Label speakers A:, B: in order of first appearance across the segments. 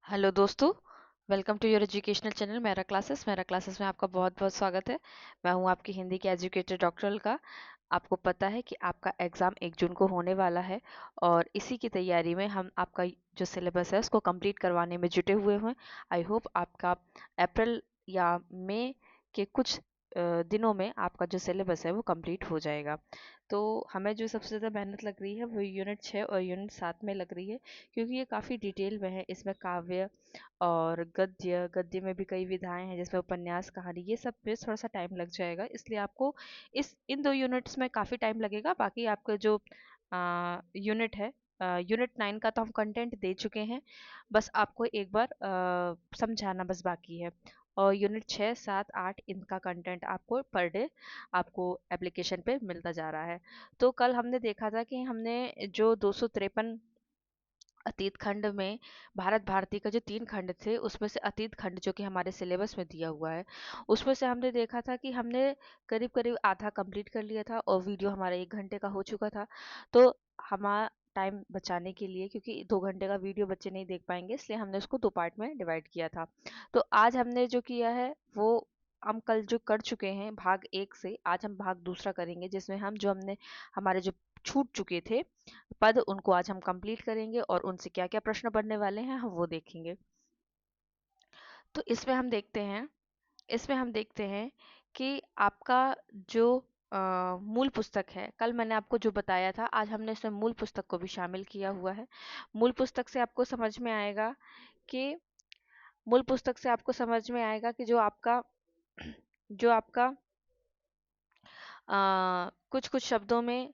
A: Hello दोस्तों। Welcome to your educational channel मेरा classes में आपका बहुत बहुत स्वागत है। मैं हूं आपकी हिंदी के एजुकेटर डॉक्टर अलका। आपको पता है कि आपका एग्ज़ाम 1 जून को होने वाला है और इसी की तैयारी में हम आपका जो सिलेबस है उसको कंप्लीट करवाने में जुटे हुए हैं। आई होप आपका अप्रैल या मई के कुछ दिनों में आपका जो सिलेबस है वो कंप्लीट हो जाएगा। तो हमें जो सबसे ज़्यादा मेहनत लग रही है वो यूनिट 6 और यूनिट 7 में लग रही है, क्योंकि ये काफ़ी डिटेल में है। इसमें काव्य और गद्य गद्य में भी कई विधाएं हैं, जिसमें उपन्यास कहानी ये सब पे थोड़ा सा टाइम लग जाएगा, इसलिए आपको इन 2 यूनिट्स में काफ़ी टाइम लगेगा। बाकी आपका जो यूनिट है, यूनिट 9 का तो हम कंटेंट दे चुके हैं, बस आपको एक बार समझाना बस बाकी है। और यूनिट 6, 7, 8 इनका कंटेंट आपको पर डे आपको एप्लीकेशन पे मिलता जा रहा है। तो कल हमने देखा था कि हमने जो 253 अतीत खंड में भारत भारती का जो 3 खंड थे, उसमें से अतीत खंड जो कि हमारे सिलेबस में दिया हुआ है, उसमें से हमने देखा था कि हमने करीब करीब आधा कंप्लीट कर लिया था और वीडियो हमारा 1 घंटे का हो चुका था। तो हमारा टाइम बचाने के लिए, क्योंकि 2 घंटे का वीडियो बच्चे नहीं देख पाएंगे, इसलिए हमने उसको 2 पार्ट में डिवाइड किया था। तो आज हमने जो किया है वो हम कल जो कर चुके हैं भाग 1 से, आज हम भाग दूसरा करेंगे, जिसमें हम जो हमने हमारे जो छूट चुके थे पद, उनको आज हम कंप्लीट करेंगे और उनसे क्या क्या प्रश्न बनने वाले हैं हम वो देखेंगे। तो इसमें हम देखते हैं कि आपका जो मूल पुस्तक है, कल मैंने आपको जो बताया था, आज हमने इसमें मूल पुस्तक को भी शामिल किया हुआ है। मूल पुस्तक से आपको समझ में आएगा कि मूल पुस्तक से आपको समझ में आएगा कि जो आपका कुछ कुछ शब्दों में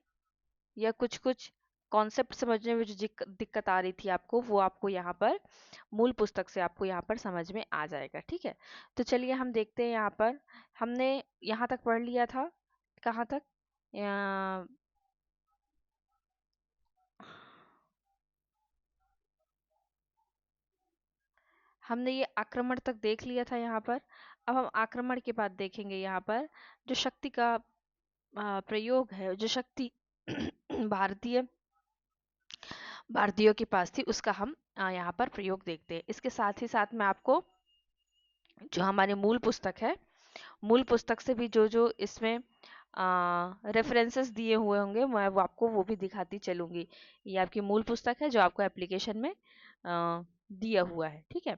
A: या कुछ कुछ कॉन्सेप्ट समझने में जो दिक्कत आ रही थी आपको, वो आपको यहाँ पर मूल पुस्तक से आपको यहाँ पर समझ में आ जाएगा। ठीक है, तो चलिए हम देखते हैं। यहाँ पर हमने यहाँ तक पढ़ लिया था, कहाँ तक? अ, हमने ये आक्रमण तक देख लिया था यहाँ पर। अब हम आक्रमण के बाद देखेंगे यहाँ पर जो शक्ति का प्रयोग है, जो शक्ति भारतीय भारतीयों के पास थी, उसका हम यहाँ पर प्रयोग देखते हैं। इसके साथ ही साथ में आपको जो हमारी मूल पुस्तक है, मूल पुस्तक से भी जो जो इसमें रेफरेंसेस दिए हुए होंगे, मैं वो आपको वो भी दिखाती चलूंगी। ये आपकी मूल पुस्तक है जो आपको एप्लीकेशन में दिया हुआ है। ठीक है,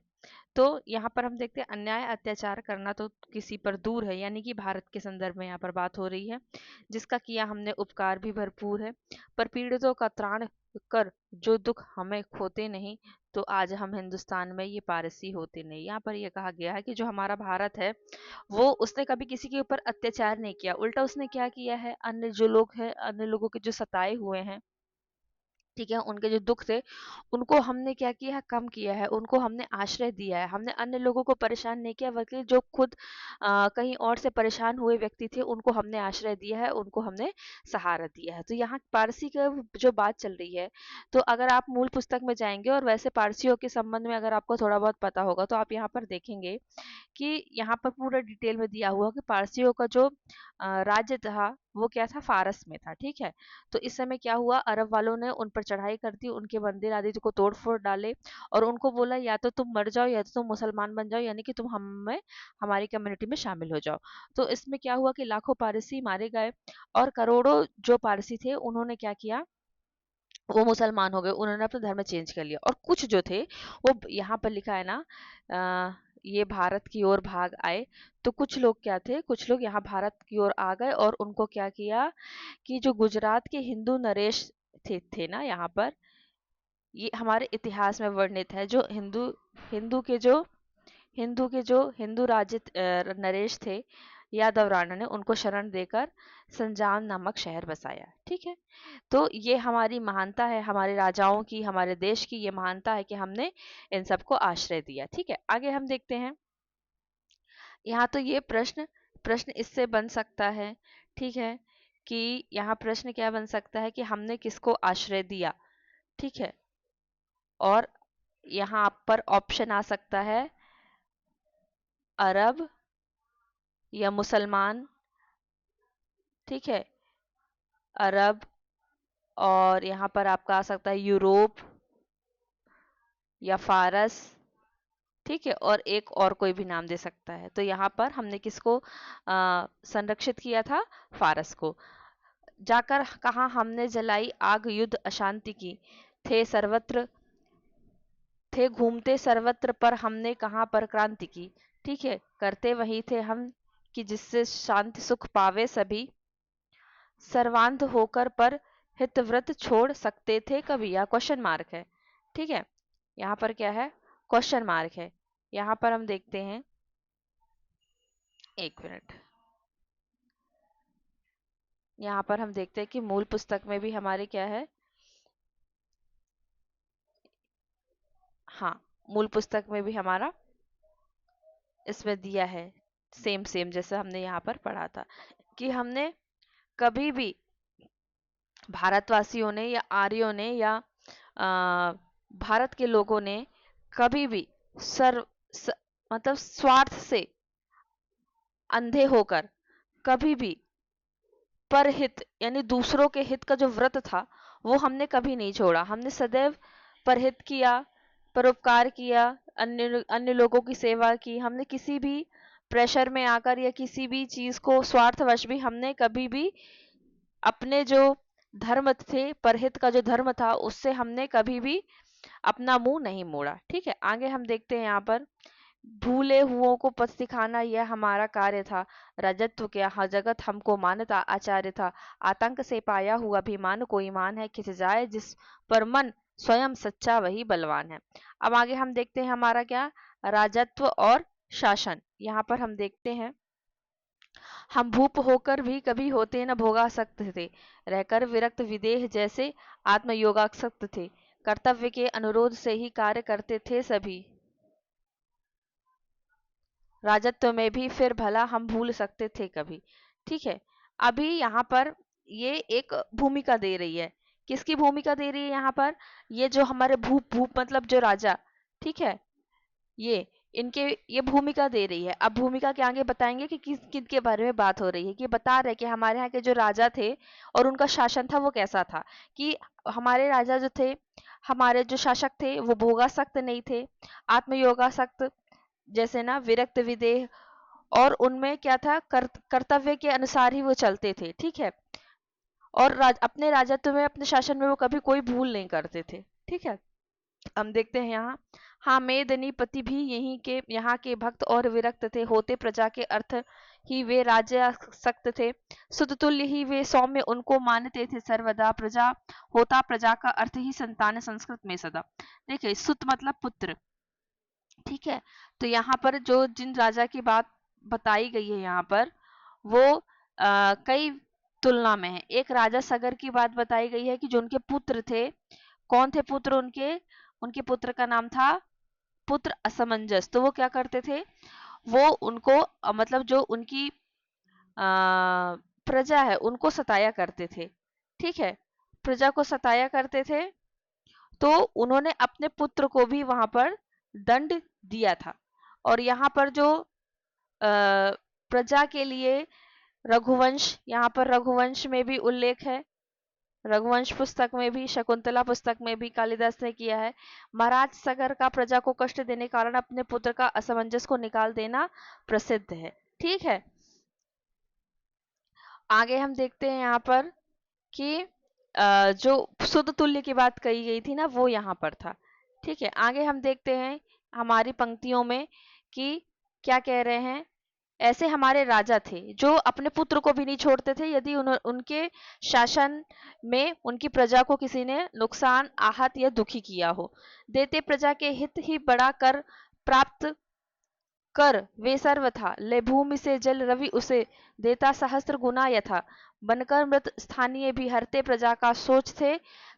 A: तो यहाँ पर हम देखते हैं अन्याय अत्याचार करना तो किसी पर दूर है, यानी कि भारत के संदर्भ में यहाँ पर बात हो रही है। जिसका किया हमने उपकार भी भरपूर है, पर पीड़ितों का त्राण कर जो दुख हमें खोते नहीं, तो आज हम हिंदुस्तान में ये पारसी होते नहीं। यहाँ पर यह कहा गया है कि जो हमारा भारत है, वो उसने कभी किसी के ऊपर अत्याचार नहीं किया, उल्टा उसने क्या किया है, अन्य जो लोग हैं, अन्य लोगों के जो सताए हुए हैं, ठीक है, उनके जो दुख थे, उनको हमने क्या किया है, कम किया है, उनको हमने आश्रय दिया है। हमने अन्य लोगों को परेशान नहीं किया, बल्कि जो खुद कहीं और से परेशान हुए व्यक्ति थे, उनको हमने आश्रय दिया है, उनको हमने सहारा दिया है। तो यहाँ पारसी का जो बात चल रही है, तो अगर आप मूल पुस्तक में जाएंगे और वैसे पारसियों के संबंध में अगर आपको थोड़ा बहुत पता होगा, तो आप यहाँ पर देखेंगे कि यहाँ पर पूरा डिटेल में दिया हुआ कि पारसियों का जो राज्य था वो क्या था, फारस में था। ठीक है, तो इस समय क्या हुआ, अरब वालों ने उन पर चढ़ाई कर दी, उनके मंदिर आदि को तोड़ फोड़ डाले और उनको बोला या तो तुम मर जाओ या तो तुम मुसलमान बन जाओ, यानी कि तुम हमें हमारी कम्युनिटी में शामिल हो जाओ। तो इसमें क्या हुआ कि लाखों पारसी मारे गए और करोड़ों जो पारसी थे उन्होंने क्या किया, वो मुसलमान हो गए, उन्होंने अपना धर्म चेंज कर लिया। और कुछ जो थे वो यहाँ पर लिखा है ना, ये भारत की ओर भाग आए। तो कुछ लोग क्या थे, कुछ लोग यहाँ भारत की ओर आ गए और उनको क्या किया कि जो गुजरात के हिंदू नरेश थे ना, यहाँ पर ये हमारे इतिहास में वर्णित है, जो हिंदू हिंदू के जो हिंदू राज्य नरेश थे, यादव राणा ने उनको शरण देकर संजान नामक शहर बसाया। ठीक है, तो ये हमारी महानता है, हमारे राजाओं की, हमारे देश की ये महानता है कि हमने इन सबको आश्रय दिया। ठीक है, आगे हम देखते हैं। यहाँ तो ये प्रश्न प्रश्न इससे बन सकता है, ठीक है, कि यहाँ प्रश्न क्या बन सकता है कि हमने किसको आश्रय दिया। ठीक है, और यहाँ पर ऑप्शन आ सकता है अरब या मुसलमान। ठीक है, अरब, और यहाँ पर आपका आ सकता है यूरोप या फारस ठीक है, और एक और कोई भी नाम दे सकता है। तो यहाँ पर हमने किसको संरक्षित किया था? फारस को। जाकर कहा हमने जलाई आग युद्ध अशांति की, थे सर्वत्र थे घूमते सर्वत्र पर हमने कहाँ पर क्रांति की। ठीक है, करते वही थे हम कि जिससे शांति सुख पावे सभी, सर्वांध होकर पर हितव्रत छोड़ सकते थे कभी। या क्वेश्चन मार्क है। ठीक है, यहाँ पर क्या है? क्वेश्चन मार्क है। यहाँ पर हम देखते हैं, एक मिनट, यहाँ पर हम देखते हैं कि मूल पुस्तक में भी हमारे क्या है, हाँ, मूल पुस्तक में भी हमारा इसमें दिया है, सेम सेम जैसे हमने यहाँ पर पढ़ा था, कि हमने कभी भी भारतवासियों ने या आर्यों ने या भारत के लोगों ने कभी भी सर्व मतलब स्वार्थ से अंधे होकर कभी भी परहित यानी दूसरों के हित का जो व्रत था वो हमने कभी नहीं छोड़ा। हमने सदैव परहित किया, परोपकार किया, अन्य अन्य लोगों की सेवा की। हमने किसी भी प्रेशर में आकर या किसी भी चीज को स्वार्थवश भी हमने कभी भी अपने जो धर्म थे, परहित का जो धर्म था, उससे हमने कभी भी अपना मुंह नहीं मोड़ा। ठीक है, आगे हम देखते हैं यहाँ पर, भूले हुओं को पथ सिखाना यह हमारा कार्य था, राजत्व क्या हर जगत हमको मानता आचार्य था, आतंक से पाया हुआ अभिमान को ईमान है, खिंच जाए जिस पर मन स्वयं सच्चा वही बलवान है। अब आगे हम देखते हैं हमारा क्या, राजत्व और शासन। यहाँ पर हम देखते हैं, हम भूप होकर भी कभी होते न भोगासक्त थे, रहकर विरक्त विदेह जैसे आत्मयोगासक्त थे, कर्तव्य के अनुरोध से ही कार्य करते थे सभी, राजत्व में भी फिर भला हम भूल सकते थे कभी। ठीक है, अभी यहाँ पर ये एक भूमिका दे रही है। किसकी भूमिका दे रही है यहाँ पर? ये जो हमारे भूप भूप मतलब जो राजा, ठीक है, ये इनके ये भूमिका दे रही है। अब भूमिका के आगे बताएंगे कि किस किन के बारे में बात हो रही है, कि बता रहे कि हमारे यहाँ के जो राजा थे और उनका शासन था वो कैसा था, कि हमारे राजा जो थे, हमारे जो शासक थे वो भोगासक्त नहीं थे, आत्मयोगासक्त, जैसे ना विरक्त विदेह, और उनमें क्या था, कर्तव्य के अनुसार ही वो चलते थे। ठीक है, और अपने राजत्व में, अपने शासन में वो कभी कोई भूल नहीं करते थे। ठीक है, हम देखते हैं यहाँ, हाँ मेदनीपति भी यहीं के यहाँ के भक्त और विरक्त थे, होते प्रजा के अर्थ ही वे राज्य सक्त थे, सुत तुल्य ही वे सौम्य उनको मानते थे सर्वदा, प्रजा होता प्रजा का अर्थ ही संतान संस्कृत में सदा। देखिए, सुत मतलब पुत्र। ठीक है, तो यहाँ पर जो जिन राजा की बात बताई गई है यहाँ पर, वो कई तुलना में है। एक राजा सगर की बात बताई गई है कि जो उनके पुत्र थे, कौन थे पुत्र उनके? उनके पुत्र का नाम था पुत्र असमंजस। तो वो क्या करते थे, वो उनको मतलब जो उनकी प्रजा है उनको सताया करते थे। ठीक है, प्रजा को सताया करते थे, तो उन्होंने अपने पुत्र को भी वहां पर दंड दिया था। और यहाँ पर जो प्रजा के लिए रघुवंश, यहाँ पर रघुवंश में भी उल्लेख है, रघुवंश पुस्तक में भी, शकुंतला पुस्तक में भी कालिदास ने किया है। महाराज सगर का प्रजा को कष्ट देने के कारण अपने पुत्र का असमंजस को निकाल देना प्रसिद्ध है। ठीक है, आगे हम देखते हैं यहाँ पर कि जो शुद्ध तुल्य की बात कही गई थी ना, वो यहाँ पर था। ठीक है, आगे हम देखते हैं हमारी पंक्तियों में कि क्या कह रहे हैं। ऐसे हमारे राजा थे जो अपने पुत्र को भी नहीं छोड़ते थे यदि उनके शासन में उनकी प्रजा को किसी ने नुकसान, आहत या दुखी किया हो, देते प्रजा के हित ही बड़ा कर प्राप्त कर वे सर्व था, ले भूमि से जल रवि उसे देता सहस्त्र गुना यथा, बनकर मृत स्थानीय भी हरते प्रजा का सोच थे,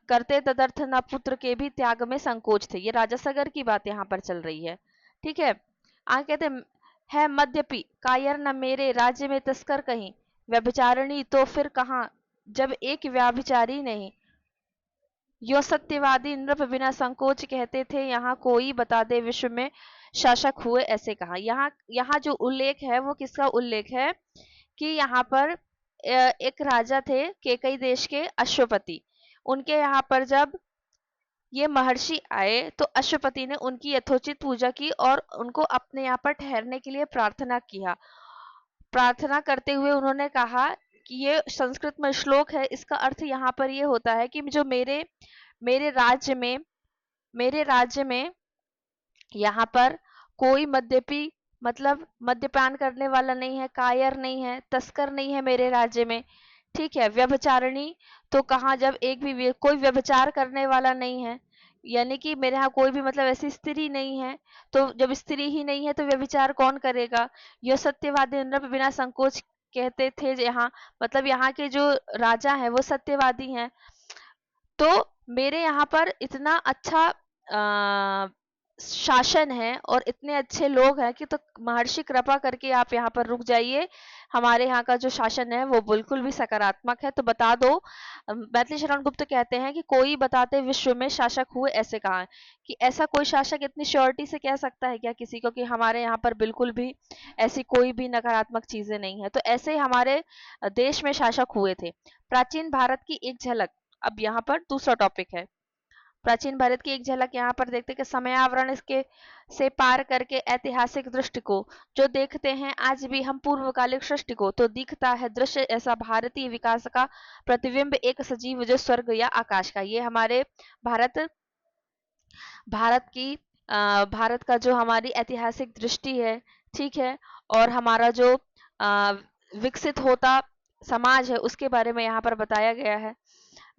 A: करते तदर्थ न पुत्र के भी त्याग में संकोच थे। ये राजा सगर की बात यहाँ पर चल रही है। ठीक है, आगे कहते है मद्यपि कायर न मेरे राज्य में तस्कर कहीं, व्यभिचारिणी तो फिर कहाँ जब एक व्याभिचारी नहीं, यो सत्यवादी नृप बिना संकोच कहते थे, यहाँ कोई बता दे विश्व में शासक हुए ऐसे कहा। यहाँ यहाँ जो उल्लेख है वो किसका उल्लेख है, कि यहाँ पर एक राजा थे केकई देश के, अश्वपति। उनके यहाँ पर जब ये महर्षि आए तो अश्वपति ने उनकी यथोचित पूजा की और उनको अपने यहाँ पर ठहरने के लिए प्रार्थना किया। प्रार्थना करते हुए उन्होंने कहा कि ये संस्कृत में श्लोक है, इसका अर्थ यहाँ पर ये होता है कि जो मेरे मेरे राज्य में मेरे राज्य में यहाँ पर कोई मद्यपी मतलब मद्यपान करने वाला नहीं है, कायर नहीं है, तस्कर नहीं है मेरे राज्य में। ठीक है, व्यभिचारिणी तो कहाँ, जब एक भी कोई व्यभिचार करने वाला नहीं है, यानी कि मेरे यहाँ कोई भी मतलब ऐसी स्त्री नहीं है। तो जब स्त्री ही नहीं है तो व्यभिचार कौन करेगा। यह सत्यवादी नृप बिना संकोच कहते थे यहाँ, मतलब यहाँ के जो राजा हैं वो सत्यवादी हैं। तो मेरे यहाँ पर इतना अच्छा शासन है और इतने अच्छे लोग हैं कि तो महर्षि कृपा करके आप यहाँ पर रुक जाइए। हमारे यहाँ का जो शासन है वो बिल्कुल भी सकारात्मक है, तो बता दो। मैथिली शरण गुप्त कहते हैं कि कोई बताते विश्व में शासक हुए ऐसे कहा है, कि ऐसा कोई शासक इतनी श्योरिटी से कह सकता है क्या किसी को कि हमारे यहाँ पर बिल्कुल भी ऐसी कोई भी नकारात्मक चीजें नहीं है। तो ऐसे ही हमारे देश में शासक हुए थे। प्राचीन भारत की एक झलक, अब यहाँ पर दूसरा टॉपिक है। प्राचीन भारत की एक झलक यहाँ पर देखते हैं कि समयावरण इसके से पार करके ऐतिहासिक दृष्टि को जो देखते हैं आज भी हम पूर्वकालिक सृष्टि को, तो दिखता है दृश्य ऐसा भारतीय विकास का प्रतिबिंब, एक सजीव जो स्वर्ग या आकाश का। ये हमारे भारत भारत की भारत का जो हमारी ऐतिहासिक दृष्टि है, ठीक है, और हमारा जो विकसित होता समाज है उसके बारे में यहाँ पर बताया गया है।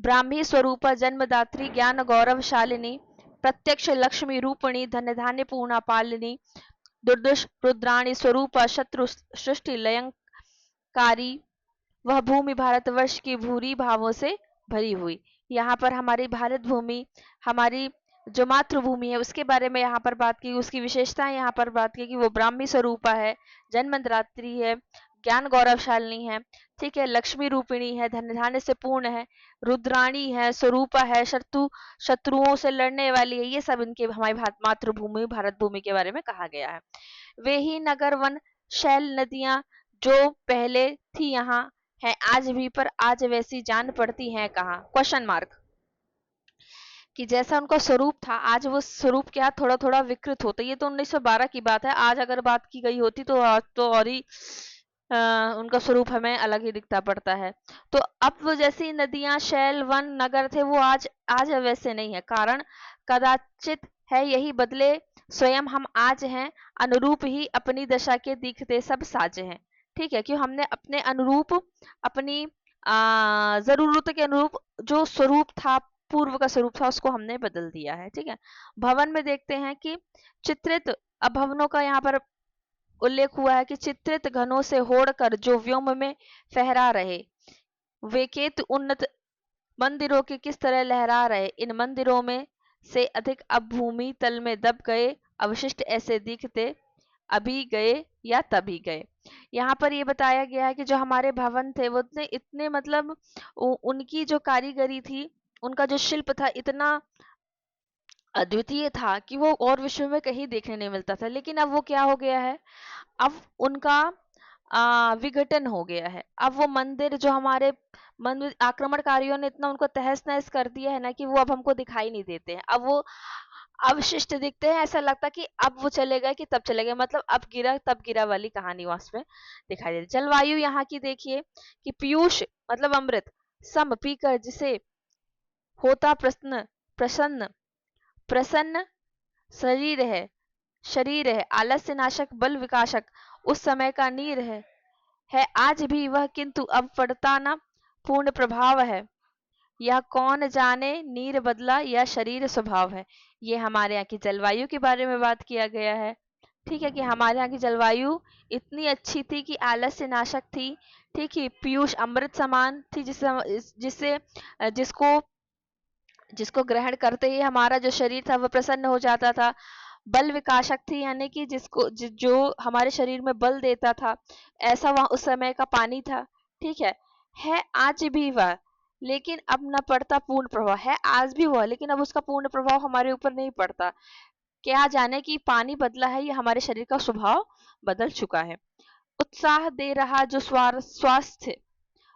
A: ब्राह्मी स्वरूप जन्मदात्री ज्ञान गौरवशालिनी, प्रत्यक्ष लक्ष्मी रूपिणी धन्य धान्य पूर्णा पालिनी, दुर्दुष रुद्राणी स्वरूप शत्रु सृष्टि लयंकारी, वह भूमि भारतवर्ष की भूरी भावों से भरी हुई। यहाँ पर हमारी भारत भूमि, हमारी जो मातृभूमि है उसके बारे में यहाँ पर बात की, उसकी विशेषताएं यहाँ पर बात की कि वो ब्राह्मी स्वरूपा है, जन्मदात्री है, ज्ञान गौरवशालिनी है, ठीक है, लक्ष्मी रूपिणी है, धन धान्य से पूर्ण है, रुद्राणी है, स्वरूपा है, शत्रुओं से लड़ने वाली है। ये सब इनके हमारी मातृभूमि भारत भूमि के बारे में कहा गया है। वे ही नगर वन शैल नदियां जो पहले थी यहाँ है आज भी, पर आज वैसी जान पड़ती है कहाँ, क्वेश्चन मार्क। कि जैसा उनका स्वरूप था आज वो स्वरूप क्या थोड़ा थोड़ा विकृत होता। ये तो 1912 की बात है, आज अगर बात की गई होती तो आज तो और ही उनका स्वरूप हमें अलग ही दिखता पड़ता है। तो अब वो जैसी नदियां शैल वन नगर थे वो आज आज वैसे नहीं है, कारण कदाचित है यही बदले स्वयं हम आज हैं, अनुरूप ही अपनी दशा के दिखते सब साजे हैं। ठीक है, क्यों हमने अपने अनुरूप अपनी जरूरत के अनुरूप जो स्वरूप था, पूर्व का स्वरूप था, उसको हमने बदल दिया है। ठीक है, भवन में देखते हैं कि चित्रित, अब भवनों का यहाँ पर उल्लेख हुआ है कि चित्रित घनों से होड़ कर जो व्योम में फहरा रहे, वे केत उन्नत मंदिरों के किस तरह लहरा रहे, इन मंदिरों में से अधिक अब भूमि तल में दब गए, अवशिष्ट ऐसे दिखते अभी गए या तभी गए। यहाँ पर ये बताया गया है कि जो हमारे भवन थे वो इतने इतने मतलब उनकी जो कारीगरी थी, उनका जो शिल्प था इतना अद्वितीय था कि वो और विश्व में कहीं देखने नहीं मिलता था। लेकिन अब वो क्या हो गया है, अब उनका विघटन हो गया है। अब वो मंदिर जो हमारे मंदिर आक्रमणकारियों ने इतना उनको तहस नहस कर दिया है ना कि वो अब हमको दिखाई नहीं देते हैं। अब वो अवशिष्ट दिखते हैं, ऐसा लगता कि अब वो चले गए कि तब चले गए, मतलब अब गिरा तब गिरा वाली कहानी वहां में दिखाई देती। जलवायु यहाँ की देखिए कि पीयूष मतलब अमृत सम पीकर जिसे होता प्रसन्न प्रसन्न प्रसन्न शरीर है आलस्य नाशक बल विकासक उस समय का नीर है आज भी वह, किंतु अब पड़ता न पूर्ण प्रभाव है। यह कौन जाने नीर बदला या शरीर स्वभाव है। ये हमारे यहाँ की जलवायु के बारे में बात किया गया है। ठीक है, कि हमारे यहाँ की जलवायु इतनी अच्छी थी कि आलस्य नाशक थी, ठीक है, पीयूष अमृत समान थी, जिससे जिसको जिसको ग्रहण करते ही हमारा जो शरीर था वह प्रसन्न हो जाता था। बल विकासक थी, यानी कि जो हमारे शरीर में बल देता था, ऐसा वह उस समय का पानी था। ठीक है आज भी वह, लेकिन अब न पड़ता पूर्ण प्रभाव है, आज भी वह, लेकिन अब उसका पूर्ण प्रभाव हमारे ऊपर नहीं पड़ता। क्या जाने कि पानी बदला है या हमारे शरीर का स्वभाव बदल चुका है। उत्साह दे रहा जो स्वास्थ्य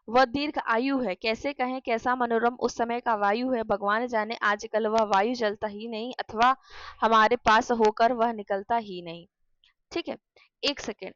A: वह दीर्घ आयु है, कैसे कहें कैसा मनोरम उस समय का वायु है, भगवान जाने आजकल वह वायु जलता ही नहीं, अथवा हमारे पास होकर वह निकलता ही नहीं। ठीक है, एक सेकेंड।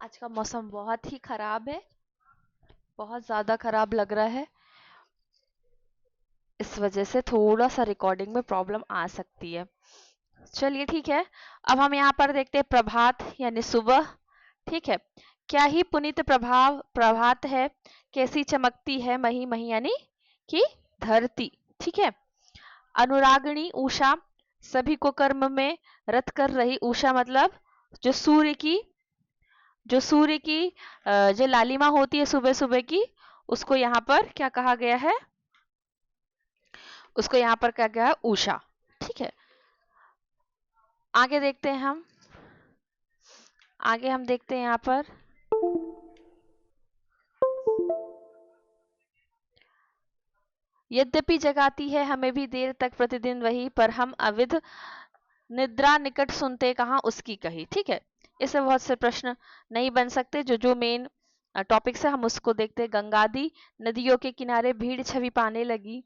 A: आज का मौसम बहुत ही खराब है, बहुत ज्यादा खराब लग रहा है, इस वजह से थोड़ा सा रिकॉर्डिंग में प्रॉब्लम आ सकती है। चलिए ठीक है, अब हम यहाँ पर देखते हैं प्रभात यानी सुबह। ठीक है, क्या ही पुनीत प्रभात है, कैसी चमकती है मही मही यानी कि धरती। ठीक है, अनुरागिणी उषा, सभी को कर्म में रत कर रही उषा, मतलब जो सूर्य की जो लालिमा होती है सुबह सुबह की, उसको यहाँ पर क्या कहा गया है, उसको यहाँ पर क्या गया है, उषा। ठीक है, आगे देखते हैं हम, आगे हम देखते हैं यहाँ पर यद्यपि जगाती है हमें भी देर तक प्रतिदिन वही, पर हम अविध निद्रा निकट सुनते कहाँ उसकी कही। ठीक है, इससे बहुत से प्रश्न नहीं बन सकते, जो जो मेन टॉपिक है हम उसको देखते हैं। गंगादी नदियों के किनारे भीड़ छवि पाने लगी,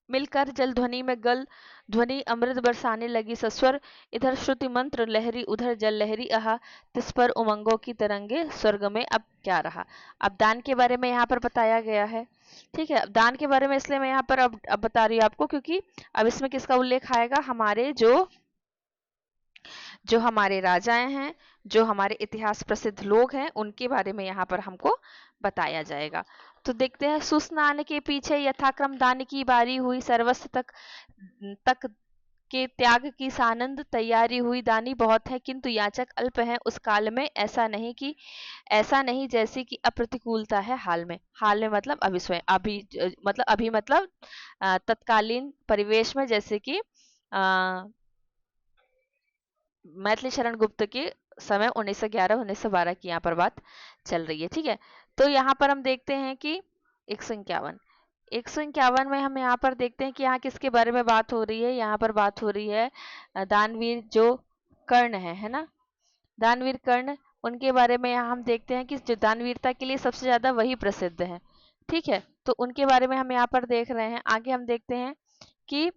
A: मिलकर जल ध्वनि में गल ध्वनि अमृत बरसाने लगी, सस्वर इधर श्रुति मंत्र लहरी उधर जल लहरी, आहा तिस पर उमंगों की तरंगे, स्वर्ग में अब क्या रहा। अब दान के बारे में यहाँ पर बताया गया है। ठीक है, अब दान के बारे में इसलिए मैं यहाँ पर अब बता रही हूँ आपको, क्योंकि अब इसमें किसका उल्लेख आएगा, हमारे जो जो हमारे राजाएं हैं, जो हमारे इतिहास प्रसिद्ध लोग हैं, उनके बारे में यहाँ पर हमको बताया जाएगा। तो देखते हैं, सुस्नान के पीछे यथाक्रम दान की बारी हुई, सर्वस्व तक तक के त्याग की सानंद तैयारी हुई, दानी बहुत है किंतु याचक अल्प है उस काल में, ऐसा नहीं जैसी कि अप्रतिकूलता है हाल में। हाल में मतलब अभी स्वयं, अभी मतलब तत्कालीन परिवेश में, जैसे कि मैथिली शरण गुप्त के समय 1911 1912 की यहाँ पर बात चल रही है। ठीक है, तो यहाँ पर हम देखते हैं कि 151 में हम यहाँ पर देखते हैं कि यहाँ किसके बारे में बात हो रही है, यहाँ पर बात हो रही है दानवीर जो कर्ण है ना, दानवीर कर्ण, उनके बारे में यहाँ हम देखते हैं कि जो दानवीरता के लिए सबसे ज्यादा वही प्रसिद्ध है। ठीक है, तो उनके बारे में हम यहाँ पर देख रहे हैं। आगे हम देखते हैं कि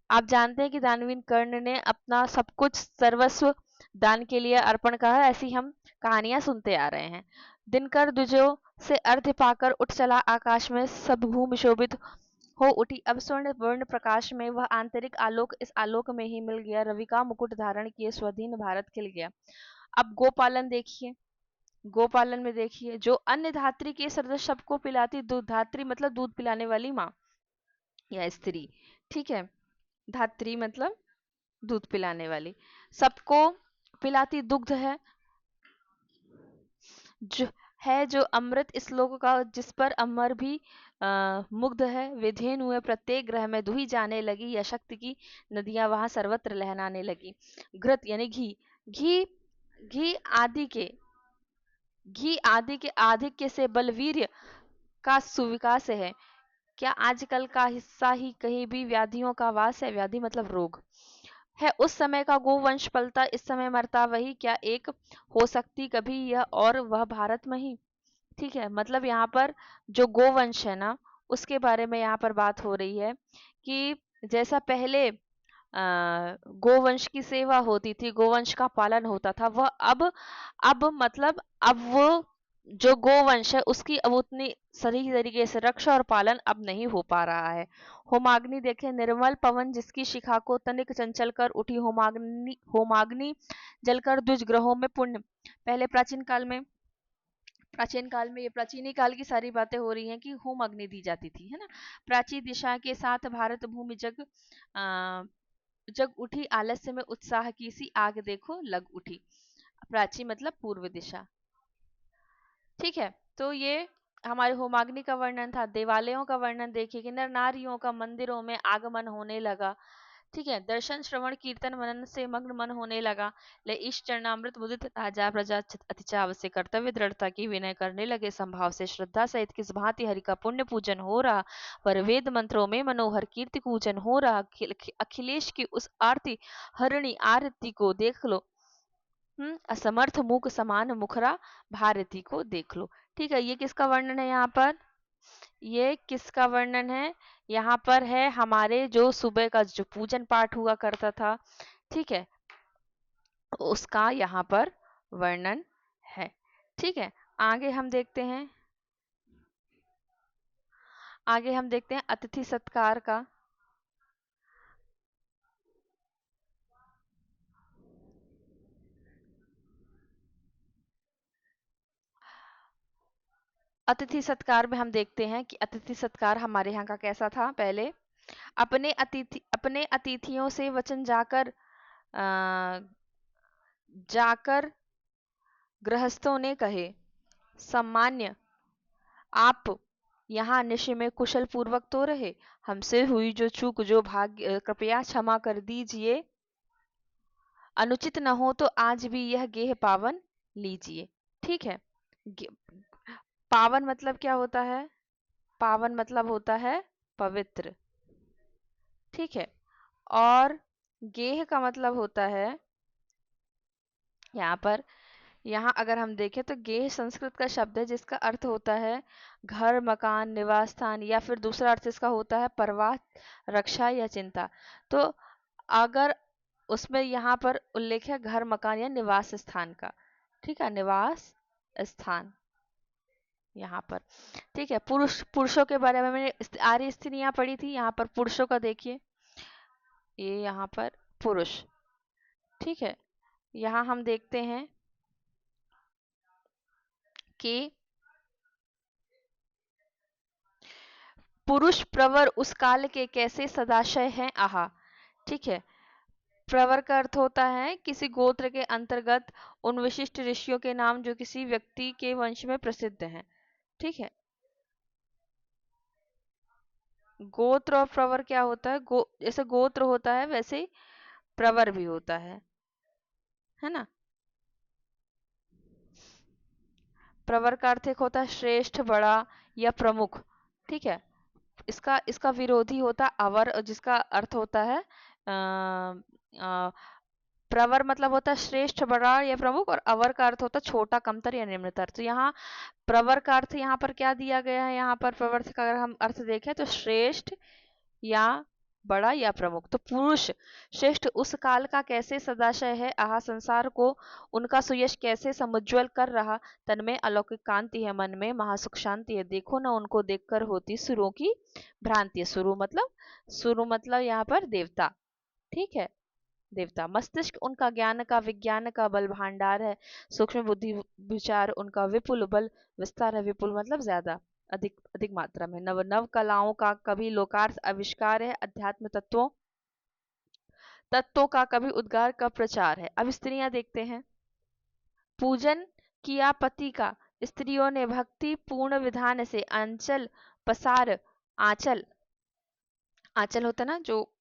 A: आप जानते हैं कि दानवीर कर्ण ने अपना सब कुछ सर्वस्व दान के लिए अर्पण करा, ऐसी हम कहानियां सुनते आ रहे हैं। दिनकर द्विजों से अर्घ्य पाकर उठ चला आकाश में, सब भूमि शोभित हो उठी, अब स्वर्ण वर्ण प्रकाश में वह आंतरिक आलोक इस आलोक में ही मिल गया, रवि का मुकुट धारण किए स्वाधीन भारत खिल गया। अब गोपालन देखिए, गोपालन में देखिए, जो अन्य धात्री के सदस्य सबको पिलाती दूध, धात्री मतलब दूध पिलाने वाली माँ या स्त्री। ठीक है, धात्री मतलब दूध पिलाने वाली, सबको पिलाती दुग्ध है, जो अमृत इस लोक का, जिस पर अमर भी मुग्ध है, विधेन हुए प्रत्येक ग्रह में दुही जाने लगी, या शक्ति की नदियां वहां सर्वत्र लहराने लगी। घृत यानी घी, घी घी आदि के घी आदि के आधिक्य से बलवीर्य का सुविकास है, क्या आजकल का हिस्सा ही कहीं भी व्याधियों का वास है, व्याधि मतलब रोग है, उस समय का गोवंश पलता इस समय मरता वही, क्या एक हो सकती कभी यह और वह भारत में ही। ठीक है, मतलब यहाँ पर जो गोवंश है ना, उसके बारे में यहाँ पर बात हो रही है कि जैसा पहले गोवंश की सेवा होती थी, गोवंश का पालन होता था, वह अब मतलब अब वो जो गोवंश है उसकी अब उतनी सही तरीके से रक्षा और पालन अब नहीं हो पा रहा है। होमाग्नि देखे, निर्मल पवन जिसकी शिखा को तनिक चंचल कर उठी, होमाग्नि जलकर द्विज ग्रहों में पुण्य। पहले प्राचीन काल में प्राचीन काल में, ये प्राचीन काल की सारी बातें हो रही हैं कि होम अग्नि दी जाती थी, है ना। प्राची दिशा के साथ भारत भूमि जग उठी, आलस्य में उत्साह की सी आग देखो लग उठी। प्राची मतलब पूर्व दिशा। ठीक है, तो ये हमारे होमाग्नि का वर्णन था। देवालयों का वर्णन देखिए कि नर नारियों का मंदिरों में आगमन होने लगा। ठीक है, दर्शन श्रवण कीर्तन मनन से मग्न मन होने लगा। ले ईश चरणामृत मुदित राजा प्रजा अति चाव से कर्तव्य दृढ़ता की विनय करने लगे। संभाव से श्रद्धा सहित किस भांति हरि का पुण्य पूजन हो रहा, पर वेद मंत्रों में मनोहर कीर्ति पूजन हो रहा। अखिलेश की उस आरती हरिणी आरती को देख लो। असमर्थ मूक समान मुखरा भारती को देख लो। ठीक है, ये किसका वर्णन है यहाँ पर? ये किसका वर्णन है? यहाँ पर है हमारे जो सुबह का जो पूजन पाठ हुआ करता था, ठीक है, उसका यहाँ पर वर्णन है। ठीक है, आगे हम देखते हैं, आगे हम देखते हैं अतिथि सत्कार का। अतिथि सत्कार में हम देखते हैं कि अतिथि सत्कार हमारे यहाँ का कैसा था। पहले अपने अतिथियों से वचन जाकर गृहस्थों ने कहे, सम्मान्य आप यहाँ निशि में कुशल पूर्वक तो रहे। हमसे हुई जो चूक जो भाग्य कृपया क्षमा कर दीजिए। अनुचित न हो तो आज भी यह गेह पावन लीजिए। ठीक है, पावन मतलब क्या होता है? पावन मतलब होता है पवित्र। ठीक है, और गेह का मतलब होता है, यहाँ पर, यहाँ अगर हम देखें तो गेह संस्कृत का शब्द है जिसका अर्थ होता है घर, मकान, निवास स्थान, या फिर दूसरा अर्थ इसका होता है परवाह, रक्षा या चिंता। तो अगर उसमें यहाँ पर उल्लेख है घर, मकान या निवास स्थान का। ठीक है, निवास स्थान यहाँ पर। ठीक है, पुरुषों के बारे में मैंने आर्य स्त्रियां पढ़ी थी, यहाँ पर पुरुषों का देखिए, ये यहाँ पर पुरुष। ठीक है, यहाँ हम देखते हैं कि पुरुष प्रवर उस काल के कैसे सदाशय हैं आहा। ठीक है, प्रवर का अर्थ होता है किसी गोत्र के अंतर्गत उन विशिष्ट ऋषियों के नाम जो किसी व्यक्ति के वंश में प्रसिद्ध हैं। ठीक है, गोत्र और प्रवर क्या होता है? जैसे गोत्र होता है वैसे ही प्रवर भी होता है ना। प्रवर का अर्थ एक होता है श्रेष्ठ, बड़ा या प्रमुख। ठीक है, इसका इसका विरोधी होता अवर, जिसका अर्थ होता है प्रवर मतलब होता है श्रेष्ठ, बड़ा या प्रमुख, और अवर का अर्थ होता है छोटा, कमतर या निम्नतर। तो यहाँ प्रवर का अर्थ यहाँ पर क्या दिया गया है? यहाँ पर प्रवर का अगर हम अर्थ देखें तो श्रेष्ठ या बड़ा या प्रमुख। तो पुरुष श्रेष्ठ उस काल का कैसे सदाशय है आहा, संसार को उनका सुयश कैसे समुज्वल कर रहा। तन में अलौकिक कांति है, मन में महासुख शांति है। देखो ना उनको देखकर होती सुरों की भ्रांति है। सुरु मतलब यहाँ पर देवता। ठीक है, देवता। मस्तिष्क उनका ज्ञान का विज्ञान का बल भांडार है। सूक्ष्म बुद्धि विचार उनका विपुल बल विस्तार है। विपुल मतलब ज्यादा, अधिक अधिक मात्रा में। नव नव कलाओं का कभी लोकार्थ आविष्कार है। अध्यात्म तत्वों तत्वों का कभी उद्गार का प्रचार है। अब स्त्रियां देखते हैं। पूजन किया पति का स्त्रियों ने भक्ति पूर्ण विधान से। आंचल पसार, आंचल, आंचल होता ना जो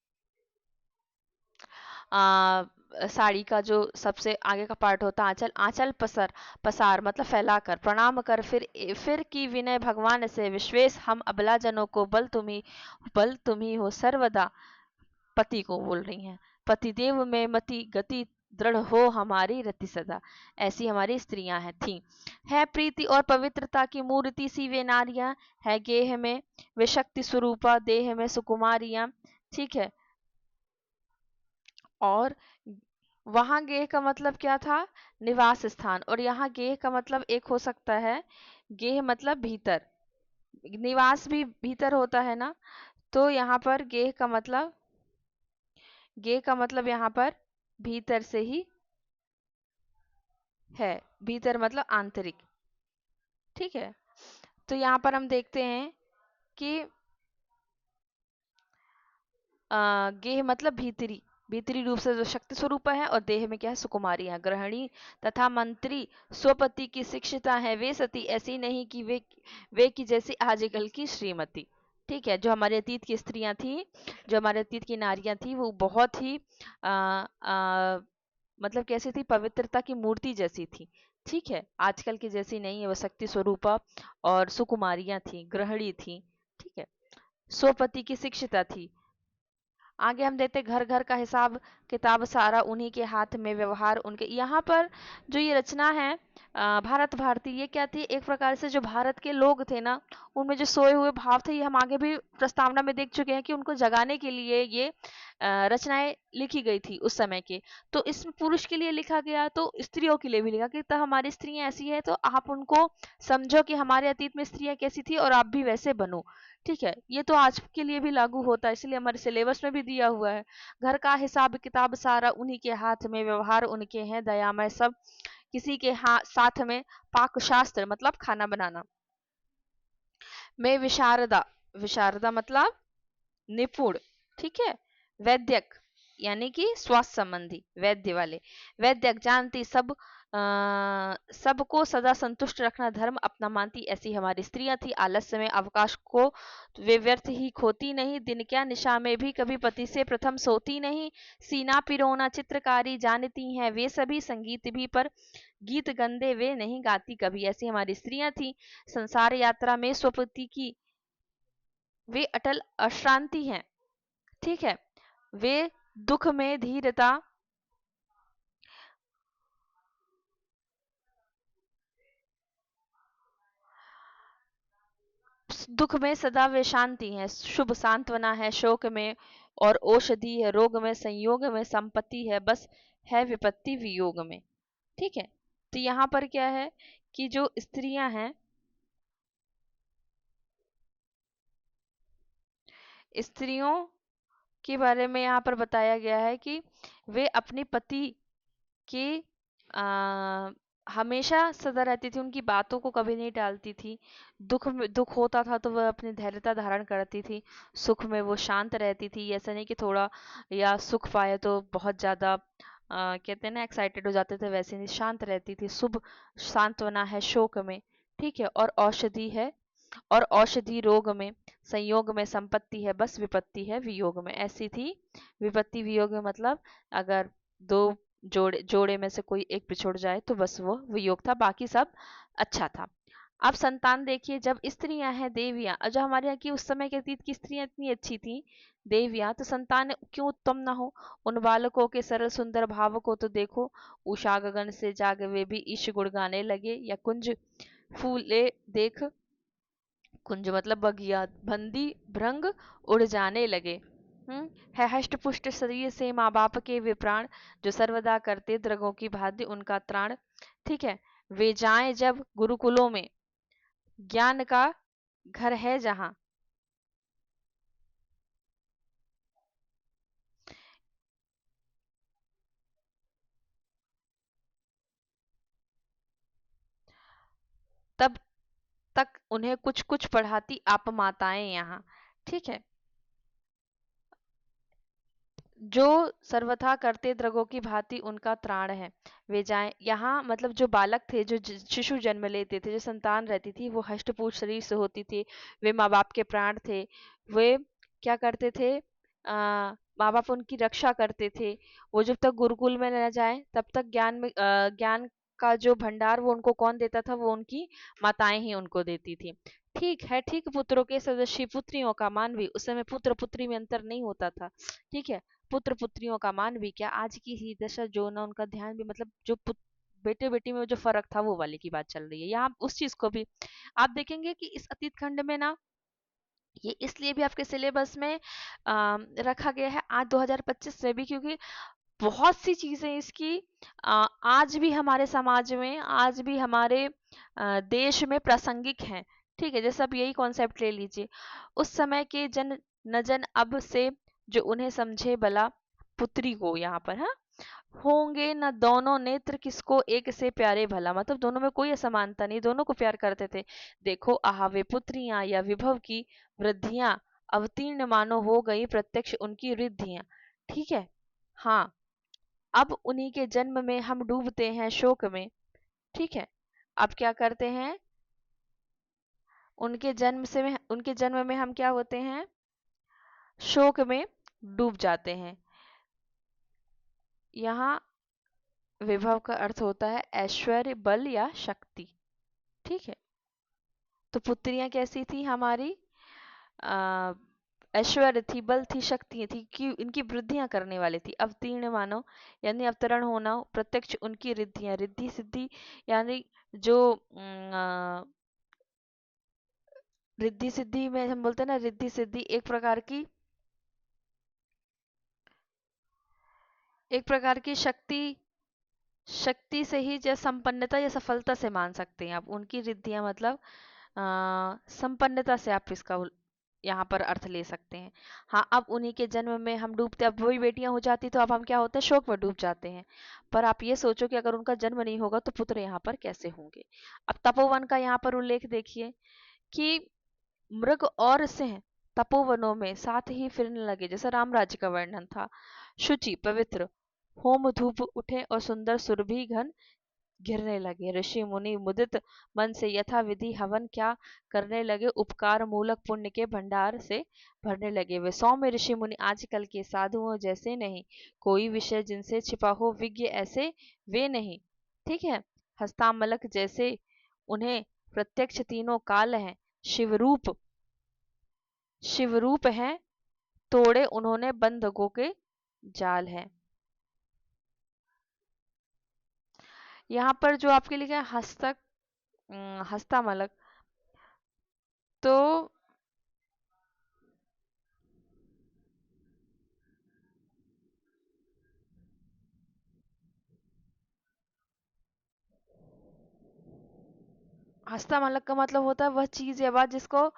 A: साड़ी का जो सबसे आगे का पार्ट होता है आंचल, आंचल पसर, पसार मतलब फैलाकर, प्रणाम कर फिर की विनय भगवान से। विश्वेश हम अबला जनों को बल तुम्ही हो सर्वदा। पति को बोल रही हैं, पतिदेव में मति गति दृढ़ हो हमारी रति सदा। ऐसी हमारी स्त्रियां हैं थी। है प्रीति और पवित्रता की मूर्ति सी वे नारियां। है गेह में वे शक्ति स्वरूपा, देह में सुकुमारियां। ठीक है, और वहां गेह का मतलब क्या था? निवास स्थान। और यहाँ गेह का मतलब एक हो सकता है, गेह मतलब भीतर, निवास भी भीतर होता है ना। तो यहाँ पर गेह का मतलब यहाँ पर भीतर से ही है। भीतर मतलब आंतरिक। ठीक है, तो यहाँ पर हम देखते हैं कि गेह मतलब भीतरी, भीतरी रूप से जो शक्ति स्वरूप है, और देह में क्या है, सुकुमारी है। गृहिणी तथा मंत्री स्वपति की शिक्षिता है, वे सती ऐसी नहीं कि वे की जैसी आजकल की श्रीमती। ठीक है, जो हमारे अतीत की स्त्रियां थी, जो हमारे अतीत की नारियां थी, वो बहुत ही आ, आ, मतलब कैसी थी, पवित्रता की मूर्ति जैसी थी। ठीक है, आजकल की जैसी नहीं है, वो शक्ति स्वरूपा और सुकुमारियां थी, गृहिणी थी। ठीक है, स्वपति की शिक्षिता थी। आगे हम देखते घर घर का हिसाब किताब सारा उन्हीं के हाथ में, व्यवहार उनके। यहाँ पर जो ये रचना है भारत भारती, ये क्या थी, एक प्रकार से जो भारत के लोग थे ना, उनमें जो सोए हुए भाव थे, ये हम आगे भी प्रस्तावना में देख चुके हैं कि उनको जगाने के लिए ये रचनाएं लिखी गई थी उस समय के। तो इसमें पुरुष के लिए लिखा गया, तो स्त्रियों के लिए भी लिखा कि तो हमारी स्त्रियां ऐसी है, तो आप उनको समझो कि हमारे अतीत में स्त्रियां कैसी थी और आप भी वैसे बनो। ठीक है, ये तो आज के लिए भी लागू होता है, इसलिए हमारे सिलेबस में भी दिया हुआ है। घर का हिसाब किताब सारा उन्हीं के हाथ में, व्यवहार उनके हैं दयामय सब, किसी के साथ में पाक शास्त्र मतलब खाना बनाना में विशारदा, विशारदा मतलब निपुण। ठीक है, वैद्यक यानी कि स्वास्थ्य संबंधी, वैद्य वाले, वैद्यक जानती सब, सबको सदा संतुष्ट रखना धर्म अपना मानती, ऐसी हमारी स्त्रियां थी। आलस्य में अवकाश को वे व्यर्थ ही खोती नहीं, दिन क्या निशा में भी कभी पति से प्रथम सोती नहीं, सीना पिरोना चित्रकारी जानती हैं वे सभी, संगीत भी पर गीत गंदे वे नहीं गाती कभी, ऐसी हमारी स्त्रियां थी। संसार यात्रा में स्वपति की वे अटल अश्रांति हैं। ठीक है, वे दुख में धीरता, दुख में सदा वे शांति हैं, शुभ सांत्वना है शोक में, और औषधि है रोग में, संयोग में संपत्ति है, बस है विपत्ति वियोग में। ठीक है, तो यहाँ पर क्या है कि जो स्त्रियां हैं, स्त्रियों के बारे में यहाँ पर बताया गया है कि वे अपने पति के हमेशा सदा रहती थी, उनकी बातों को कभी नहीं टालती थी। दुख होता था तो वह अपनी धैर्यता धारण करती थी, सुख में वो शांत रहती थी। ऐसा नहीं कि थोड़ा या सुख पाए तो बहुत ज्यादा कहते हैं ना एक्साइटेड हो जाते थे, वैसे नहीं, शांत रहती थी। शुभ सांत्वना है शोक में। ठीक है, और औषधि है, और औषधि रोग में, संयोग में संपत्ति है, बस विपत्ति है वियोग में, ऐसी थी। विपत्ति वियोग में मतलब अगर दो जोड़े में से कोई एक बिछुड़ जाए तो बस वो वियोग था, बाकी सब अच्छा था। अब संतान देखिए, जब स्त्रियां हैं देवियां, और जो हमारे यहाँ की उस समय के अतीत की स्त्रियां इतनी अच्छी थी देवियां, तो संतान क्यों उत्तम ना हो। उन बालकों के सरल सुंदर भाव को तो देखो, उषा गगन से जाग वे भी ईश गुण गाने लगे, या कुंज फूले देख, कुंज मतलब बगिया, बंदी भृंग उड़ जाने लगे। है हष्ट पुष्ट शरीर से माँ बाप के वे प्राण, जो सर्वदा करते द्रगों की भांति उनका त्राण। ठीक है, वे जाएं जब गुरुकुलों में, ज्ञान का घर है जहाँ, तब तक उन्हें कुछ कुछ पढ़ाती आप माताएं यहाँ। ठीक है, जो सर्वथा करते द्रगों की भांति उनका त्राण है। वे जाएं यहाँ मतलब जो बालक थे, जो शिशु जन्म लेते थे, जो संतान रहती थी, वो हष्टपुष्ट शरीर से होती थी, वे माँ बाप के प्राण थे। वे क्या करते थे, माँ बाप उनकी रक्षा करते थे। वो जब तक गुरुकुल में न जाए तब तक ज्ञान का जो भंडार वो उनको कौन देता था, वो उनकी माताएं ही उनको देती थी। ठीक है, ठीक पुत्रों के सदस्य पुत्रियों का मान भी, उस समय पुत्र पुत्री में अंतर नहीं होता था। ठीक है, पुत्र पुत्रियों का मान भी क्या, आज की ही दशा जो ना, उनका ध्यान भी, मतलब जो बेटे बेटी में जो फर्क था वो वाले की बात चल रही है यहाँ। उस चीज को भी आप देखेंगे कि इस अतीत खंड में ना, ये इसलिए भी आपके सिलेबस में रखा गया है आज 2025 में भी, क्योंकि बहुत सी चीजें इसकी आज भी हमारे समाज में, आज भी हमारे देश में प्रासंगिक हैं। ठीक है, जैसे आप यही कॉन्सेप्ट ले लीजिए, उस समय के जन न जन अब से, जो उन्हें समझे भला पुत्री को, यहाँ पर हाँ, होंगे न दोनों नेत्र किसको एक से प्यारे भला, मतलब दोनों में कोई असमानता नहीं, दोनों को प्यार करते थे। देखो आहा वे पुत्रियां या विभव की वृद्धियां, अवतीर्ण मानो हो गई प्रत्यक्ष उनकी रिद्धियां। ठीक है। हाँ, अब उन्हीं के जन्म में हम डूबते हैं शोक में। ठीक है। अब क्या करते हैं, उनके जन्म में हम क्या होते हैं, शोक में डूब जाते हैं। यहाँ विभव का अर्थ होता है ऐश्वर्य, बल या शक्ति। ठीक है। तो पुत्रियां कैसी थी हमारी, आ, ऐश्वर्य थी, बल थी, शक्ति थी, कि इनकी वृद्धियां करने वाली थी। अवतीर्ण मानो यानी अवतरण होना, प्रत्यक्ष उनकी रिद्धियां, रिद्धि सिद्धि यानी जो रिद्धि सिद्धि में हम बोलते हैं ना, रिद्धि सिद्धि एक प्रकार की शक्ति, शक्ति से ही या संपन्नता या सफलता से मान सकते हैं आप। उनकी रिद्धियां मतलब संपन्नता से आप इसका यहाँ पर अर्थ ले सकते हैं। हाँ, अब उन्हीं के जन्म में हम डूबते, अब वही बेटियां हो जाती तो अब हम क्या होते हैं, शोक में डूब जाते हैं। पर आप ये सोचो कि अगर उनका जन्म नहीं होगा तो पुत्र यहाँ पर कैसे होंगे। अब तपोवन का यहाँ पर उल्लेख देखिए कि मृग और सिंह तपोवनों में साथ ही फिरने लगे, जैसे राम राज्य का वर्णन था। शुचि पवित्र होम धूप उठे और सुंदर सुरभि घन घिरने लगे। ऋषि मुनि मुदित मन से यथा विधि हवन क्या करने लगे, उपकार मूलक पुण्य के भंडार से भरने लगे। वे सौम्य ऋषि मुनि आजकल के साधुओं जैसे नहीं, कोई विषय जिनसे छिपा हो विज्ञ ऐसे वे नहीं। ठीक है। हस्तामलक जैसे उन्हें प्रत्यक्ष तीनों काल हैं, शिवरूप शिवरूप हैं, तोड़े उन्होंने बंधकों के जाल है। यहाँ पर जो आपके लिखा है हस्तामलक, तो हस्तामलक का मतलब होता है वह चीज या बात जिसको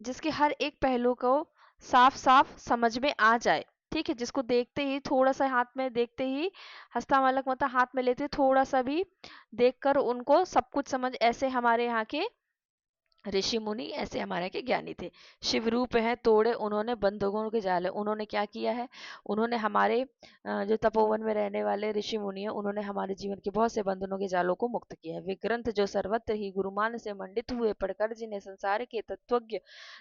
A: जिसके हर एक पहलू को साफ साफ समझ में आ जाए। ठीक है। जिसको देखते ही थोड़ा सा हाथ में देखते ही, हस्तामलक मतलब हाथ में लेते थोड़ा सा भी देखकर उनको सब कुछ समझ, ऐसे हमारे यहाँ के ऋषि मुनि, ऐसे हमारे के ज्ञानी थे। शिव रूप है, तोड़े उन्होंने बंधकों के जाले। उन्होंने क्या किया है, उन्होंने हमारे जो तपोवन में रहने वाले ऋषि मुनि हैं, उन्होंने हमारे जीवन के बहुत से बंधनों के जालों को मुक्त किया है। वे ग्रंथ जो सर्वत्र ही गुरुमान से मंडित हुए, पढ़कर जिन्हें संसार के तत्वज्ञ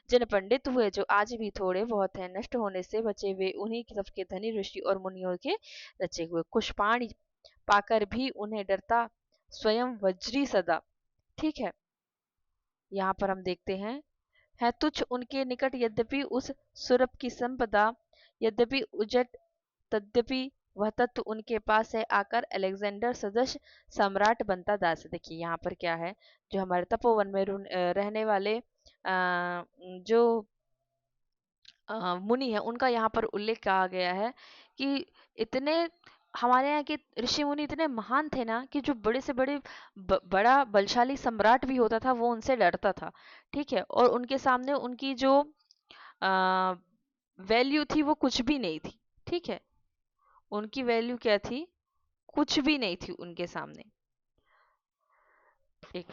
A: जिन पंडित हुए, जो आज भी थोड़े बहुत हैं नष्ट होने से बचे, वे उन्हीं सबके धनी ऋषि और मुनियों के रचे हुए। कुशपाणी पाकर भी उन्हें डरता स्वयं वज्री सदा। ठीक है। यहाँ पर हम देखते हैं, है तुच्छ उनके निकट यद्यपि उस सुरभ की संपदा, यद्यपि उजट तद्यपि वह तत्व उनके पास है, आकर अलेक्जेंडर सदस्य सम्राट बनता दास। देखिए यहाँ पर क्या है, जो हमारे तपोवन में रहने वाले जो मुनि है, उनका यहाँ पर उल्लेख कहा गया है कि इतने हमारे यहाँ के ऋषि मुनि इतने महान थे ना, कि जो बड़े से बड़े बड़ा बलशाली सम्राट भी होता था वो उनसे डरता था। ठीक है। और उनके सामने उनकी जो वैल्यू थी वो कुछ भी नहीं थी। ठीक है। उनकी वैल्यू क्या थी, कुछ भी नहीं थी उनके सामने। एक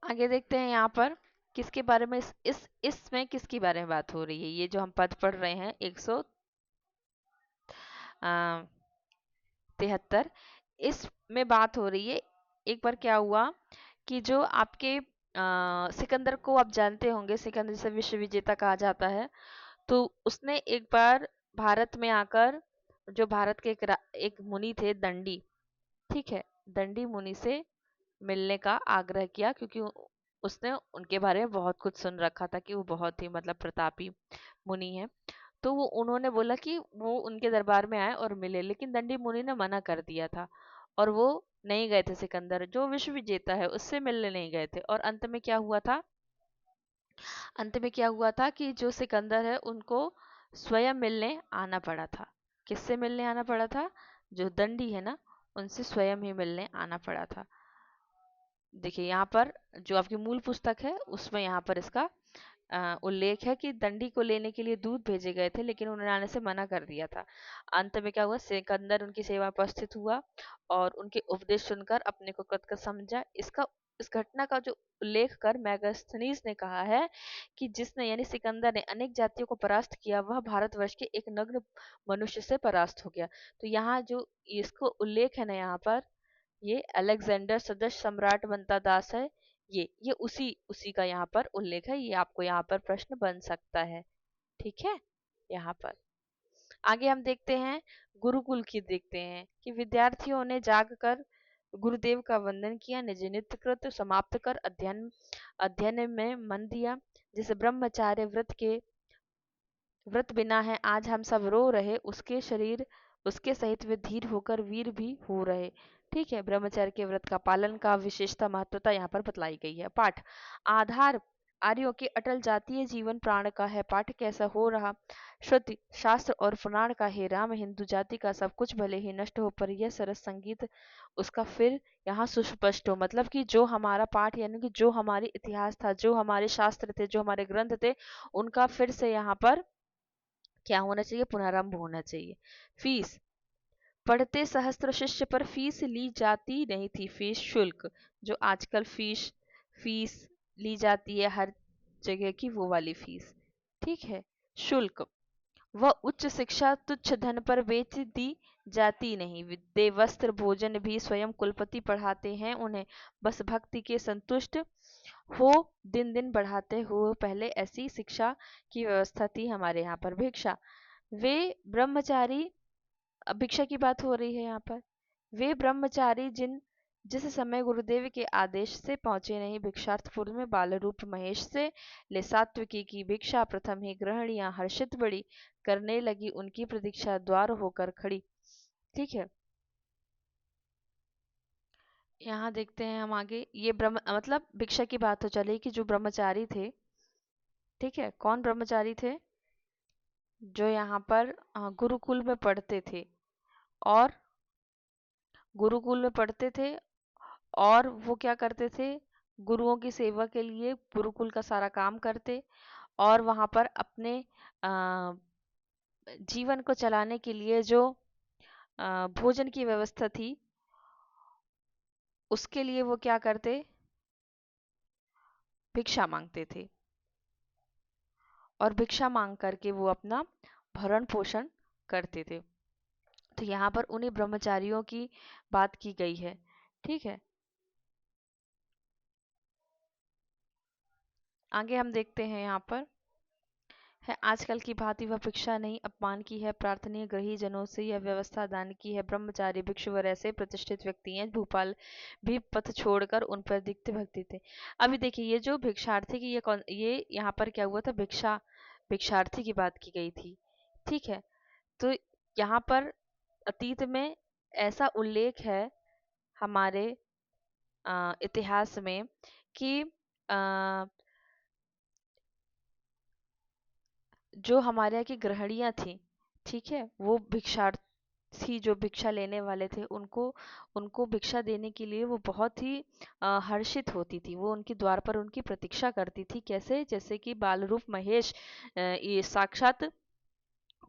A: आगे देखते हैं यहाँ पर किसके बारे में, इसमें किसके बारे में बात हो रही है। ये जो हम पद पढ़ रहे हैं 173, इसमें बात हो रही है। एक बार क्या हुआ कि जो आपके सिकंदर को आप जानते होंगे, सिकंदर जिसे विश्व विजेता कहा जाता है, तो उसने एक बार भारत में आकर, जो भारत के एक मुनि थे दंडी, ठीक है, दंडी मुनि से मिलने का आग्रह किया, क्योंकि उसने उनके बारे में बहुत कुछ सुन रखा था कि वो बहुत ही मतलब प्रतापी मुनि है। तो वो उन्होंने बोला कि वो उनके दरबार में आए और मिले, लेकिन दंडी मुनि ने मना कर दिया था और वो नहीं गए थे। सिकंदर जो विश्व विजेता है उससे मिलने नहीं गए थे। और अंत में क्या हुआ था कि जो सिकंदर है उनको स्वयं मिलने आना पड़ा था। किससे मिलने आना पड़ा था, जो दंडी है ना, उनसे स्वयं ही मिलने आना पड़ा था। देखिए यहाँ पर जो आपकी मूल पुस्तक है उसमें यहाँ पर इसका उल्लेख है कि दंडी को लेने के लिए दूत भेजे गए थे, लेकिन उन्होंने आने से मना कर दिया था। अंत में क्या हुआ, सिकंदर उनकी सेवा में उपस्थित हुआ और उनके उपदेश सुनकर अपने को कृतकृत समझा। इस घटना का जो उल्लेख कर मैगस्थनीज ने कहा है कि जिसने यानी सिकंदर ने अनेक जातियों को परास्त किया, वह भारतवर्ष के एक नग्न मनुष्य से परास्त हो गया। तो यहाँ जो इसको उल्लेख है ना, यहाँ पर ये अलेक्जेंडर सदस्य सम्राट बनता दास है। ये उसी उसी का यहाँ पर उल्लेख है। ये आपको यहाँ पर प्रश्न बन सकता है। ठीक है। यहाँ पर आगे हम देखते हैं, गुरुकुल की देखते हैं कि विद्यार्थियों ने जाग कर गुरुदेव का वंदन किया, निज नित्य कृत्य समाप्त कर अध्ययन में मन दिया। जिस ब्रह्मचार्य व्रत बिना है आज हम सब रो रहे, उसके शरीर उसके सहित वे धीर होकर वीर भी हो रहे। ठीक है। ब्रह्मचर्य के व्रत का पालन का विशेषता महत्वता यहाँ पर बतलाई गई है। पाठ आधार आर्यों के अटल जातीय जीवन प्राण का है। पाठ कैसा हो रहा, श्रुति शास्त्र और पुराण का हे राम, हिंदू जाति का सब कुछ भले ही नष्ट हो पर यह सरस संगीत उसका फिर यहाँ सुस्पष्ट हो। मतलब कि जो हमारा पाठ यानी कि जो हमारी इतिहास था, जो हमारे शास्त्र थे, जो हमारे ग्रंथ थे, उनका फिर से यहाँ पर क्या होना चाहिए, पुनरारंभ होना चाहिए। फीस पढ़ते सहस्त्र शिष्य पर फीस ली जाती नहीं थी। फीस शुल्क, जो आजकल फीस फीस ली जाती है हर जगह की, वो वाली फीस। ठीक है। शुल्क वह उच्च शिक्षा तुच्छ धन पर बेच दी जाती नहीं। विद्या वस्त्र भोजन भी स्वयं कुलपति पढ़ाते हैं उन्हें, बस भक्ति के संतुष्ट हो दिन दिन बढ़ाते हो। पहले ऐसी शिक्षा की व्यवस्था थी हमारे यहाँ पर। भिक्षा वे ब्रह्मचारी, अब भिक्षा की बात हो रही है यहाँ पर, वे ब्रह्मचारी जिस समय गुरुदेव के आदेश से पहुंचे नहीं, भिक्षार्थपुर में बाल रूप महेश से ले सात्विकी की भिक्षा प्रथम ही ग्रहणियां हर्षित बड़ी करने लगी, उनकी प्रतीक्षा द्वार होकर खड़ी। ठीक है। यहाँ देखते हैं हम आगे, ये ब्रह्म मतलब भिक्षा की बात हो चली कि जो ब्रह्मचारी थे, ठीक है, कौन ब्रह्मचारी थे, जो यहाँ पर गुरुकुल में पढ़ते थे और गुरुकुल में पढ़ते थे और वो क्या करते थे, गुरुओं की सेवा के लिए गुरुकुल का सारा काम करते और वहां पर अपने अ, जीवन को चलाने के लिए जो भोजन की व्यवस्था थी, उसके लिए वो क्या करते, भिक्षा मांगते थे और भिक्षा मांग करके वो अपना भरण पोषण करते थे। तो यहाँ पर उन्हीं ब्रह्मचारियों की बात की गई है। ठीक है। आगे हम देखते हैं यहाँ पर है, आजकल की भांति वह भिक्षा नहीं अपमान की है, प्रार्थनीय ग्रही जनों से यह व्यवस्था दान की है। ब्रह्मचारी भिक्षुवर ऐसे प्रतिष्ठित व्यक्ति हैं, भूपाल भी पथ छोड़कर उन पर दिखते भक्ति थे। अभी देखिए, ये जो भिक्षार्थी की ये यहाँ पर क्या हुआ था, भिक्षार्थी की बात की गई थी। ठीक है। तो यहाँ पर अतीत में ऐसा उल्लेख है हमारे इतिहास में कि जो हमारे यहाँ की गृहणियाँ थी, ठीक है, वो भिक्षार्थी जो भिक्षा लेने वाले थे, उनको उनको भिक्षा देने के लिए वो बहुत ही हर्षित होती थी। वो उनके द्वार पर उनकी प्रतीक्षा करती थी। कैसे, जैसे कि बाल रूप महेश, ये साक्षात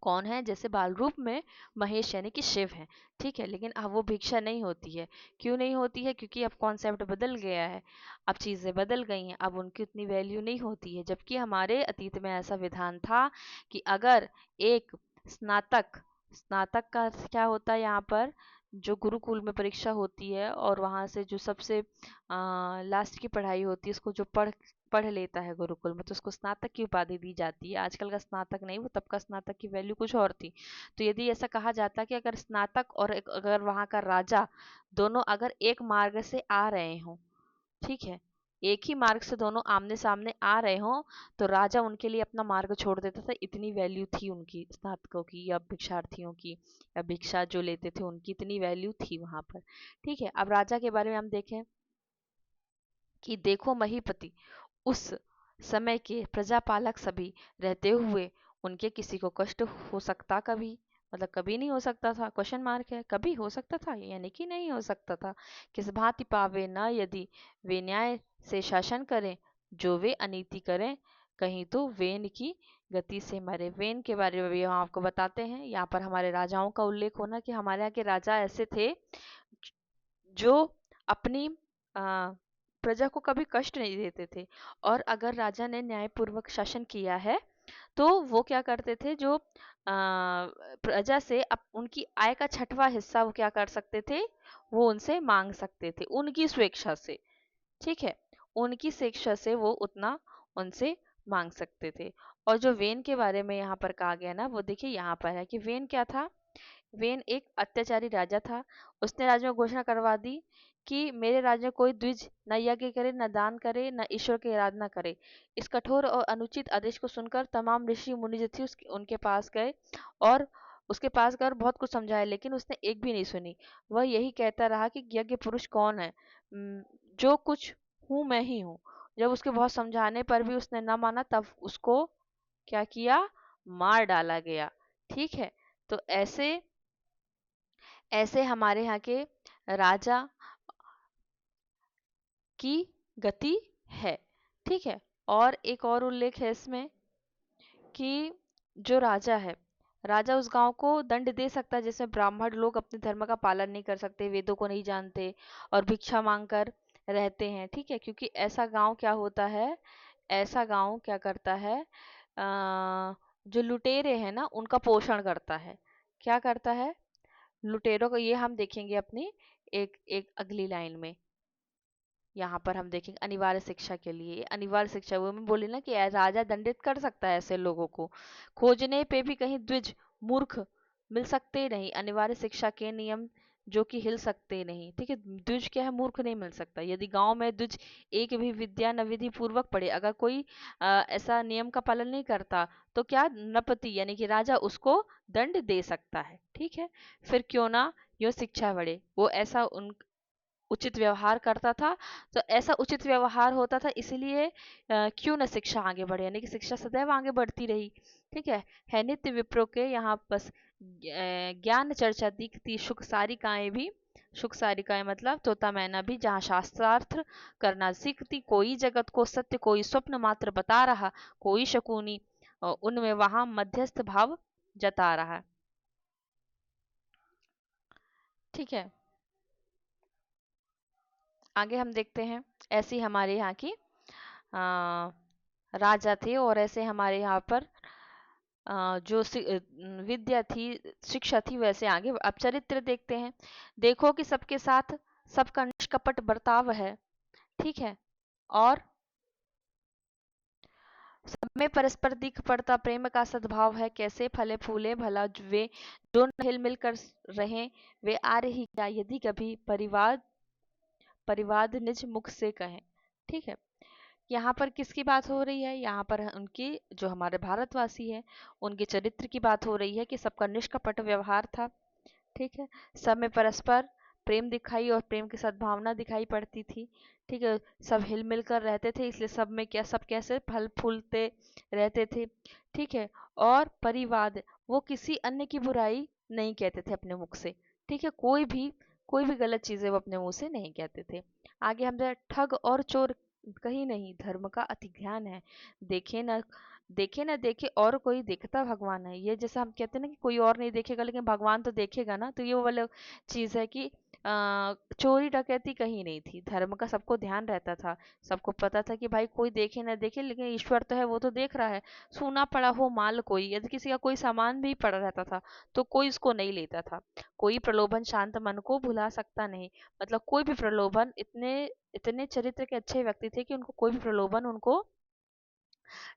A: कौन है, जैसे बाल रूप में महेश यानी कि शिव है। ठीक है। लेकिन अब वो भिक्षा नहीं होती है। क्यों नहीं होती है, क्योंकि अब कॉन्सेप्ट बदल गया है, अब चीजें बदल गई हैं, अब उनकी उतनी वैल्यू नहीं होती है। जबकि हमारे अतीत में ऐसा विधान था कि अगर एक स्नातक स्नातक का क्या होता है, यहाँ पर जो गुरुकुल में परीक्षा होती है और वहां से जो सबसे लास्ट की पढ़ाई होती है, उसको जो पढ़ पढ़ लेता है गुरुकुल में, तो उसको स्नातक की उपाधि दी जाती है। आजकल का स्नातक नहीं, वो तब का स्नातक की वैल्यू कुछ और थी। तो यदि ऐसा कहा जाता कि अगर स्नातक और अगर वहां का राजा दोनों अगर एक मार्ग से आ रहे हों, ठीक है, एक ही मार्ग से दोनों आमने सामने आ रहे हों, तो राजा उनके लिए अपना मार्ग छोड़ देता था। इतनी वैल्यू थी उनकी, स्नातकों की या भिक्षार्थियों की या भिक्षा जो लेते थे उनकी, इतनी वैल्यू थी वहां पर। ठीक है। अब राजा के बारे में हम देखें कि देखो महीपति, उस समय के प्रजापालक सभी रहते हुए उनके किसी को कष्ट हो सकता कभी, मतलब कभी नहीं हो सकता था, क्वेश्चन मार्क है, कभी हो सकता था यानी कि नहीं हो सकता था। किस भांति पावे न यदि वे न्याय से शासन करें, जो वे अनीति करें कहीं तो वेन की गति से मरे। वेन के बारे में भी हम आपको बताते हैं। यहाँ पर हमारे राजाओं का उल्लेख होना कि हमारे यहाँ के राजा ऐसे थे जो अपनी प्रजा को कभी कष्ट नहीं देते थे, और अगर राजा ने न्यायपूर्वक शासन किया है तो वो क्या करते थे, जो प्रजा से उनकी आय का 6वां हिस्सा वो क्या कर सकते थे, वो उनसे मांग सकते थे उनकी स्वेच्छा से। ठीक है, उनकी स्वेच्छा से वो उतना उनसे मांग सकते थे। और जो वेन के बारे में यहाँ पर कहा गया ना, वो देखिए यहाँ पर है कि वेन क्या था। वेन एक अत्याचारी राजा था। उसने राज्य में घोषणा करवा दी कि मेरे राज्य में कोई द्विज न यज्ञ करे, न दान करे, न ईश्वर की आराधना करे। इस कठोर और अनुचित आदेश को सुनकर तमाम ऋषि मुनि जो थे उनके पास गए और उसके पास गए और बहुत कुछ समझाया, लेकिन उसने एक भी नहीं सुनी। वह यही कहता रहा कि यज्ञ पुरुष कौन है, जो कुछ हूँ मैं ही हूँ। जब उसके बहुत समझाने पर भी उसने न माना, तब उसको क्या किया, मार डाला गया। ठीक है, तो ऐसे ऐसे हमारे यहाँ के राजा की गति है। ठीक है, और एक और उल्लेख है इसमें कि जो राजा है, राजा उस गांव को दंड दे सकता है जिसमें ब्राह्मण लोग अपने धर्म का पालन नहीं कर सकते, वेदों को नहीं जानते और भिक्षा मांगकर रहते हैं। ठीक है, क्योंकि ऐसा गांव क्या होता है, ऐसा गांव क्या करता है, जो लुटेरे हैं ना उनका पोषण करता है। क्या करता है, लुटेरों को, ये हम देखेंगे अपनी एक एक अगली लाइन में। यहाँ पर हम देखेंगे अनिवार्य शिक्षा के लिए, अनिवार्य शिक्षा वो मैं बोली ना कि राजा दंडित कर सकता है ऐसे लोगों को, खोजने पे भी कहीं द्विज मूर्ख मिल सकते नहीं, अनिवार्य शिक्षा के नियम जो कि हिल सकते नहीं। ठीक है, द्विज क्या है, मूर्ख नहीं मिल सकता। यदि गांव में द्विज एक भी विद्या न विधि पूर्वक पढ़े, अगर कोई ऐसा नियम का पालन नहीं करता, तो क्या नपति यानी कि राजा उसको दंड दे सकता है। ठीक है, फिर क्यों ना यो शिक्षा बढ़े, वो ऐसा उन उचित व्यवहार करता था। तो ऐसा उचित व्यवहार होता था, इसलिए क्यों न शिक्षा आगे बढ़े, यानी कि शिक्षा सदैव आगे बढ़ती रही। ठीक है नित्य विप्रो के यहाँ बस ज्ञान चर्चा दिखती, सुख सारिकाएं भी, सुख सारिकाएं मतलब तोता मैना भी, जहाँ शास्त्रार्थ करना सीखती, कोई जगत को सत्य कोई स्वप्न मात्र बता रहा, कोई शकुनी उनमें वहां मध्यस्थ भाव जता रहा। ठीक है, आगे हम देखते हैं। ऐसी हमारे यहाँ की अ, राजा थे, और ऐसे हमारे यहाँ पर जो विद्या थी, शिक्षा थी, वैसे आगे अब चरित्र देखते हैं। देखो कि सबके साथ सबका निष्कपट बर्ताव है। ठीक है, और सब में परस्पर दिख पड़ता प्रेम का सद्भाव है, कैसे फले फूले भला वे जो न हिल मिल कर रहे, वे आ रही क्या यदि कभी परिवार परिवाद निज मुख से कहें। ठीक है, यहाँ पर किसकी बात हो रही है, यहाँ पर उनकी जो हमारे भारतवासी हैं उनके चरित्र की बात हो रही है कि सबका निष्कपट व्यवहार था। ठीक है, सब में परस्पर प्रेम दिखाई और प्रेम की सद्भावना दिखाई पड़ती थी। ठीक है, सब हिल मिल कर रहते थे, इसलिए सब में क्या, सब कैसे फल फूलते रहते थे। ठीक है, और परिवाद, वो किसी अन्य की बुराई नहीं कहते थे अपने मुख से। ठीक है, कोई भी गलत चीजें वो अपने मुंह से नहीं कहते थे। आगे हम ठग और चोर कहीं नहीं, धर्म का अति ध्यान है, देखे ना देखे और कोई देखता भगवान है। ये जैसे हम कहते हैं ना कि कोई और नहीं देखेगा लेकिन भगवान तो देखेगा ना, तो ये वो वाला चीज है कि चोरी डकैती कहीं नहीं थी, धर्म का सबको ध्यान रहता था। सबको पता था कि भाई कोई देखे ना देखे लेकिन ईश्वर तो है, वो तो देख रहा है। सूना पड़ा हो माल कोई, यदि किसी का कोई सामान भी पड़ा रहता था तो कोई इसको नहीं लेता था। कोई प्रलोभन शांत मन को भुला सकता नहीं, मतलब कोई भी प्रलोभन, इतने इतने चरित्र के अच्छे व्यक्ति थे कि उनको कोई भी प्रलोभन उनको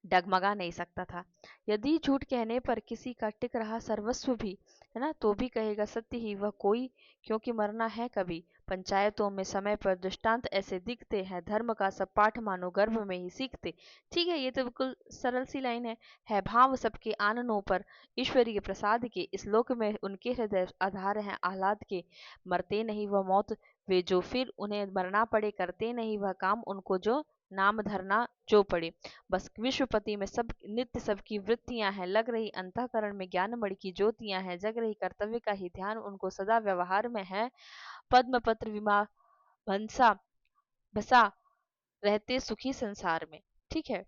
A: डगमगा नहीं सकता था। यदि झूठ कहने पर किसी का टिक रहा सर्वस्व भी, है ना, तो भी कहेगा सत्य ही वह कोई, क्योंकि मरना है कभी। पंचायतों में समय पर दृष्टांत ऐसे दिखते हैं, धर्म का सब पाठ मानो गर्भ में ही सीखते। ठीक है, ये तो बिल्कुल सरल सी लाइन है भाव सबके आननों पर ईश्वरीय प्रसाद के, इस लोक में उनके हृदय आधार हैं आह्लाद के। मरते नहीं वह मौत वे जो फिर उन्हें मरना पड़े, करते नहीं वह काम उनको जो नाम धरना जो पड़े। बस विश्वपति में सब नित्य सबकी वृत्तियां हैं, लग रही अंतःकरण में ज्ञान मणि की ज्योतियां हैं, जग रही कर्तव्य का ही ध्यान उनको सदा व्यवहार में है। पद्म पत्र विमा भंसा बसा रहते सुखी संसार में। ठीक है,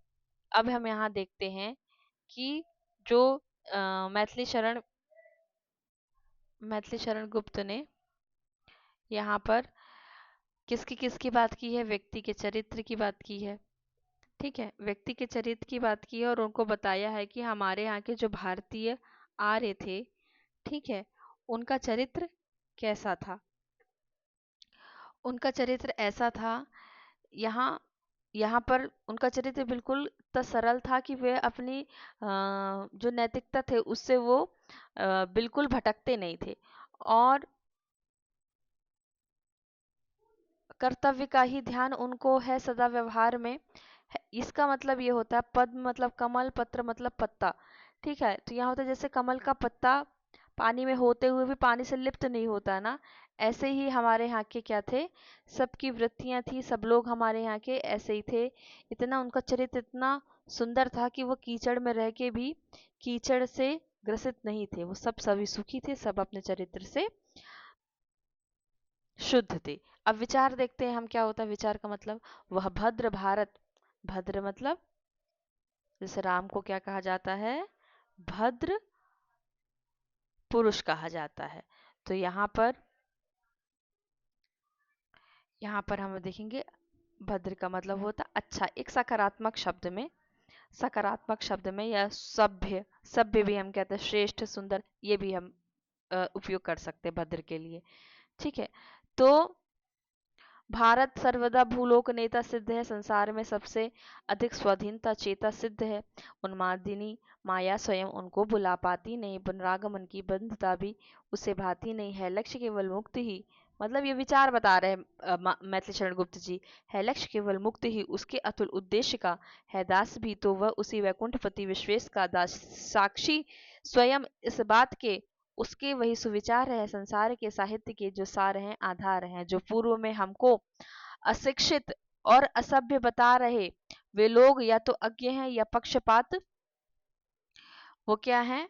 A: अब हम यहाँ देखते हैं कि जो मैथिली शरण गुप्त ने यहाँ पर किसकी किसकी बात की है, व्यक्ति के चरित्र की बात की है। ठीक है, व्यक्ति के चरित्र की बात की है और उनको बताया है कि हमारे यहाँ के जो भारतीय आर्य थे, ठीक है, उनका चरित्र कैसा था। उनका चरित्र ऐसा था, यहाँ यहाँ पर उनका चरित्र बिल्कुल इतना सरल था कि वे अपनी जो नैतिकता थे उससे वो बिल्कुल भटकते नहीं थे, और कर्तव्य का ही ध्यान उनको है सदा व्यवहार में। इसका मतलब ये होता है, पद्म मतलब कमल, पत्र मतलब पत्ता। ठीक है, तो यहाँ होता है जैसे कमल का पत्ता पानी में होते हुए भी पानी से लिप्त नहीं होता ना, ऐसे ही हमारे यहाँ के क्या थे, सबकी वृत्तियां थी, सब लोग हमारे यहाँ के ऐसे ही थे। इतना उनका चरित्र इतना सुंदर था कि वो कीचड़ में रह के भी कीचड़ से ग्रसित नहीं थे, वो सब सभी सुखी थे, सब अपने चरित्र से शुद्ध थे। अब विचार देखते हैं हम, क्या होता है विचार का मतलब, वह भद्र भारत, भद्र मतलब जैसे राम को क्या कहा जाता है, भद्र पुरुष कहा जाता है। तो यहाँ पर हम देखेंगे भद्र का मतलब होता अच्छा, एक सकारात्मक शब्द में, सकारात्मक शब्द में, या सभ्य, सभ्य भी हम कहते हैं, श्रेष्ठ, सुंदर, ये भी हम उपयोग कर सकते हैं भद्र के लिए। ठीक है, तो भारत सर्वदा भूलोक नेता सिद्ध है, संसार में सबसे अधिक स्वाधीनता चेता सिद्ध है। उन्मादिनी माया स्वयं उनको बुला पाती नहीं, पुनरागमन की बंधता भी उसे भाती नहीं है, लक्ष्य केवल मुक्ति ही, मतलब ये विचार बता रहे हैं मैथिली शरण गुप्त जी, है लक्ष्य केवल मुक्ति ही उसके अतुल उद्देश्य का, है दास भी तो वह उसी वैकुंठपति विश्वेश का दास, साक्षी स्वयं इस बात के उसके वही सुविचार है, संसार के साहित्य के जो सार हैं, आधार हैं। जो पूर्व में हमको अशिक्षित और असभ्य बता रहे वे लोग या तो अज्ञ हैं या पक्षपात, वो क्या है,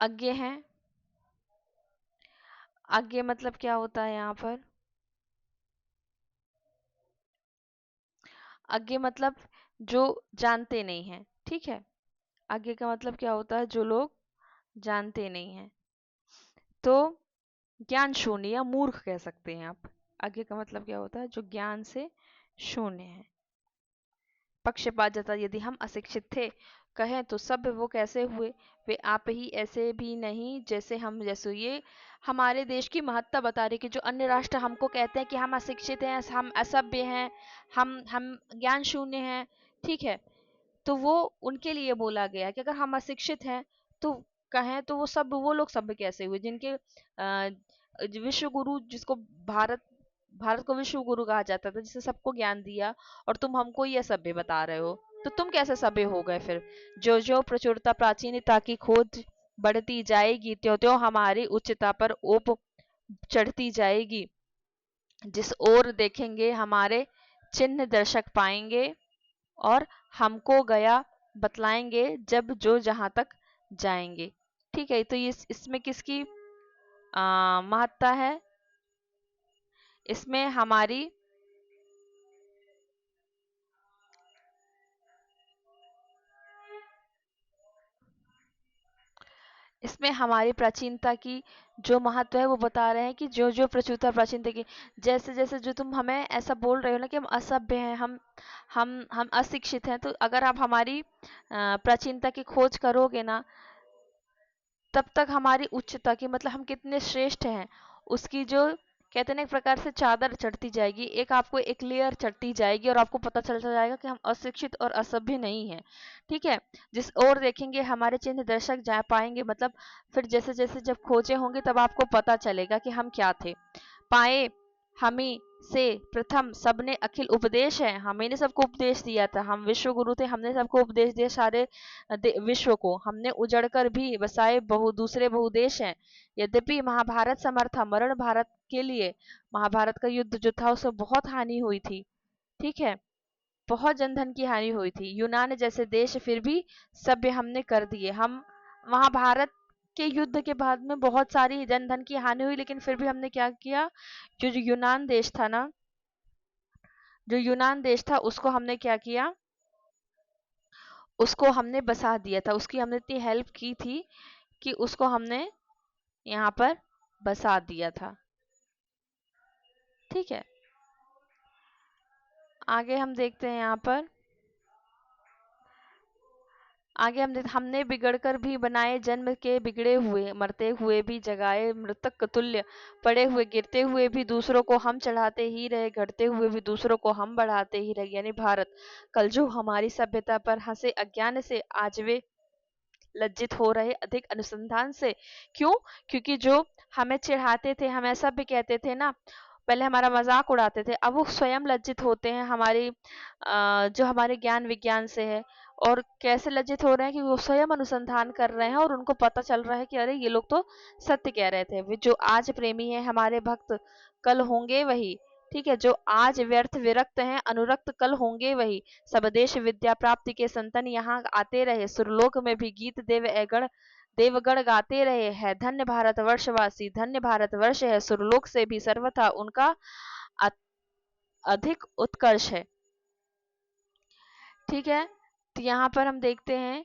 A: अज्ञ हैं। अज्ञ मतलब क्या होता है यहाँ पर, अज्ञ मतलब जो जानते नहीं हैं। ठीक है, अज्ञ का मतलब क्या होता है, जो लोग जानते नहीं हैं। तो ज्ञान शून्य या मूर्ख कह सकते हैं आप। अज्ञ का मतलब क्या होता है, जो ज्ञान से शून्य है। पक्षपात जता, यदि हम अशिक्षित थे कहें तो सभ्य वो कैसे हुए, वे आप ही ऐसे भी नहीं जैसे हम जैसे। ये हमारे देश की महत्ता बता रही कि जो अन्य राष्ट्र हमको कहते हैं कि हम अशिक्षित हैं, हम असभ्य हैं, हम ज्ञान शून्य हैं, ठीक है, तो वो उनके लिए बोला गया कि अगर हम अशिक्षित हैं तो कहें तो वो लोग सभ्य कैसे हुए, जिनके विश्व गुरु, जिसको भारत भारत को विश्व गुरु कहा जाता था, जिसने सबको ज्ञान दिया, और तुम हमको ये सभ्य बता रहे हो, तो तुम कैसे सभ्य हो गए फिर। जो जो प्रचुरता प्राचीनता की खोज बढ़ती जाएगी, त्यों त्यों हमारी उच्चता पर ओप चढ़ती जाएगी, जिस ओर देखेंगे हमारे चिन्ह दर्शक पाएंगे, और हमको गया बतलाएंगे जब जो जहां तक जाएंगे। ठीक है, तो ये इसमें किसकी महत्ता है, इसमें हमारी, इसमें हमारी प्राचीनता की जो महत्व है वो बता रहे हैं कि जो जो प्रचुरता प्राचीनता की, जैसे जैसे जो तुम हमें ऐसा बोल रहे हो ना कि हम असभ्य हैं, हम अशिक्षित हैं, तो अगर आप हमारी प्राचीनता की खोज करोगे ना, तब तक हमारी उच्चता की, मतलब हम कितने श्रेष्ठ हैं, उसकी जो कहते हैं ना एक प्रकार से चादर चढ़ती जाएगी, एक आपको एक लेयर चढ़ती जाएगी, और आपको पता चलता जाएगा कि हम अशिक्षित और असभ्य नहीं हैं। ठीक है, जिस ओर देखेंगे हमारे चिन्ह दर्शक जा पाएंगे, मतलब फिर जैसे जैसे जब खोजे होंगे तब आपको पता चलेगा कि हम क्या थे। पाए हमी से प्रथम सबने अखिल उपदेश है, हमें ने सबको उपदेश दिया था, हम विश्व गुरु थे, हमने सबको उपदेश दिया सारे विश्व को, हमने उजड़कर भी बसाए दूसरे बहुदेश हैं। यद्यपि महाभारत समर्था मरण भारत के लिए, महाभारत का युद्ध जो था उसमें बहुत हानि हुई थी। ठीक है, बहुत जनधन की हानि हुई थी, यूनान जैसे देश फिर भी सभ्य हमने कर दिए। हम महाभारत के युद्ध के बाद में बहुत सारी जनधन की हानि हुई, लेकिन फिर भी हमने क्या किया, जो यूनान देश था ना, जो यूनान देश था उसको हमने क्या किया, उसको हमने बसा दिया था, उसकी हमने इतनी हेल्प की थी कि उसको हमने यहाँ पर बसा दिया था। ठीक है, आगे हम देखते हैं यहाँ पर, आगे हमने बिगड़कर भी बनाए जन्म के बिगड़े हुए, मरते हुए भी जगाए मृतक तुल्य, पड़े हुए गिरते हुए भी दूसरों को हम चढ़ाते ही रहे, घटते हुए भी दूसरों को हम बढ़ाते ही रहे। यानी भारत कल जो हमारी सभ्यता पर हंसे अज्ञान से, आज वे लज्जित हो रहे अधिक अनुसंधान से। क्यों? क्योंकि जो हमें चिढ़ाते थे, हम ऐसा भी कहते थे ना, पहले हमारा मजाक उड़ाते थे, अब वो स्वयं लज्जित होते हैं हमारी जो हमारे ज्ञान विज्ञान से है। और कैसे लज्जित हो रहे हैं कि वो स्वयं अनुसंधान कर रहे हैं और उनको पता चल रहा है कि अरे ये लोग तो सत्य कह रहे थे। वे जो आज प्रेमी है हमारे भक्त, कल होंगे वही। ठीक है, जो आज व्यर्थ विरक्त हैं अनुरक्त, कल होंगे वही। सब देश विद्या प्राप्ति के संतन यहाँ आते रहे, सुरलोक में भी गीत देवगण गाते रहे हैं। धन्य भारतवर्षवासी, धन्य भारतवर्ष है, सुरलोक से भी सर्वथा उनका अधिक उत्कर्ष है। ठीक है, तो यहाँ पर हम देखते हैं